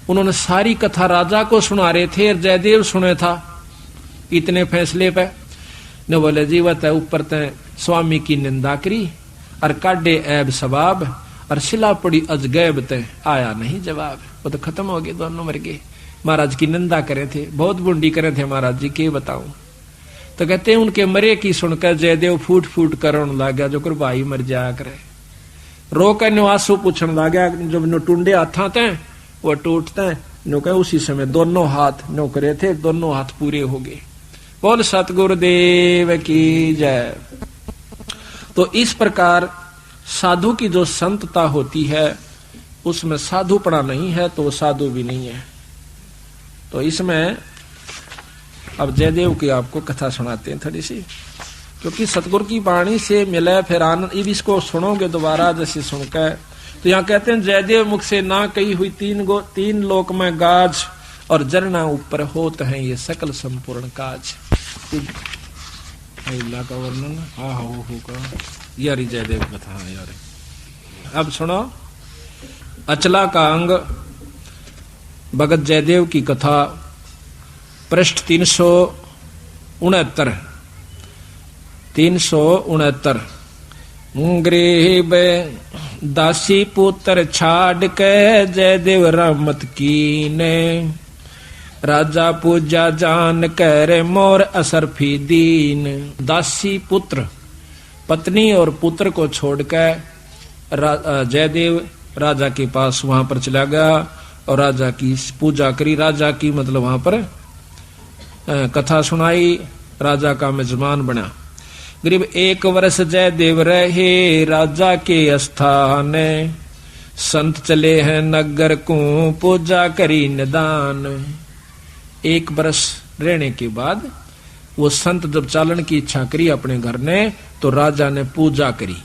उन्होंने सारी कथा राजा को सुना रहे थे, जयदेव सुने था, इतने फैसले पे न बोले जी वह ऊपर तय स्वामी की निंदा करी और काटे ऐब सवाब और सिला पड़ी अजगैब तय आया नहीं जवाब। वो तो खत्म हो गए, दोनों मर गए। महाराज की निंदा करे थे, बहुत बुंडी करे थे महाराज जी, के बताऊं। तो कहते हैं उनके मरे की सुनकर जयदेव फूट फूट करने लगा, जो कर भाई मर जाया करे। रो कर निवासु पूछने लगा, जब नो टूंडे हाथा थे वो टूटते नो कहे उसी समय दोनों हाथ नो करे थे, दोनों हाथ पूरे हो गए। बोल सतगुरुदेव की जय। तो इस प्रकार साधु की जो संतता होती है उसमें साधुपना नहीं है तो साधु भी नहीं है। तो इसमें अब जयदेव की आपको कथा सुनाते हैं थोड़ी सी, क्योंकि सतगुरु की वाणी से मिले फिर आनंद। अब इसको सुनोगे दोबारा जैसे सुनकर, तो यहाँ कहते हैं जयदेव मुख से ना कही हुई तीन लोक में गाज और जरना ऊपर होत है ये सकल संपूर्ण काज। का वर्णन हाँ होगा यार जयदेव कथा यार। अब सुनो अचला का अंग भगत जयदेव की कथा, पृष्ठ 369। गरीब दासी पुत्र छाड़ के जयदेव रहमत कीने, राजा पूजा जान कर मोर असरफी दीन। दासी पुत्र पत्नी और पुत्र को छोड़कर जयदेव राजा के पास वहां पर चला गया और राजा की पूजा करी। राजा की मतलब वहां पर कथा सुनाई, राजा का मेजबान बना। करीब 1 वर्ष जयदेव रहे राजा के स्थान, संत चले हैं नगर को पूजा करी निदान। 1 वर्ष रहने के बाद वो संत जब चालन की इच्छा करी अपने घर ने, तो राजा ने पूजा करी।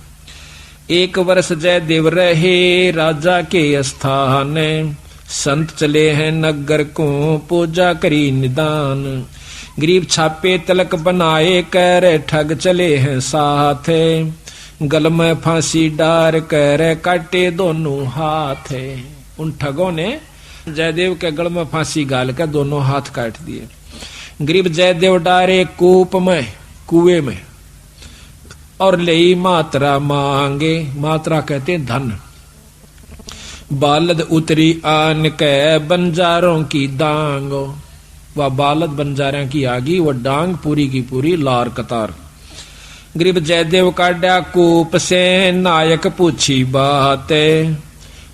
1 वर्ष जयदेव रहे राजा के स्थान, संत चले हैं नगर को पूजा करी निदान। गरीब छापे तलक बनाए कर ठग चले हैं साथ, गल में फांसी डार कर काटे दोनों हाथ। उन ठगों ने जयदेव के गल में फांसी गाल कर दोनों हाथ काट दिए। गरीब जयदेव डारे कूप में, कुएं में, और ले मात्रा मांगे। मात्रा कहते धन। बालद उतरी आन के बंजारों की डांग। वह बालद बंजारों की आगी, वह डांग पूरी की पूरी लार कतार। गरीब जयदेव काटा कूप से नायक पूछी बात,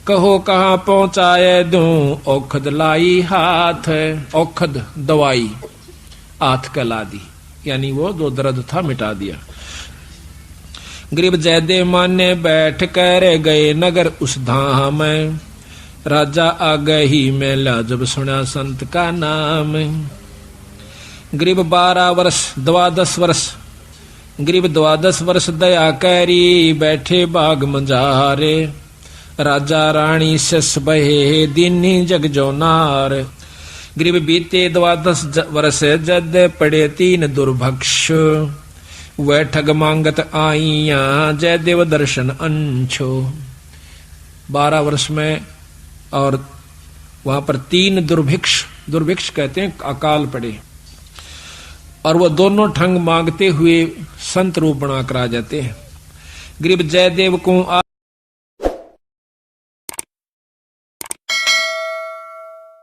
कहो कहाँ पहुंचाए दूं औखद लाई हाथ। औखद दवाई हाथ कला दी, यानी वो जो दर्द था मिटा दिया। गरीब जयदेव माने बैठ कर गए नगर उस धाम, राजा आ गई मेला जब सुना संत का नाम। गरीब 12 वर्ष 12 वर्ष, गरीब 12 वर्ष दया करी बैठे बाग मंजारे, राजा रानी सस बहे दीनी जग जो नार। गरीब बीते 12 वर्ष जद पड़े 3 दुर्भक्ष, वह ठग मांगत आईया जयदेव दर्शन अंशो। 12 वर्ष में और वहां पर 3 दुर्भिक्ष कहते हैं अकाल पड़े, और वो दोनों ठग मांगते हुए संत रूप बना कर आ जाते हैं। गरीब जयदेव को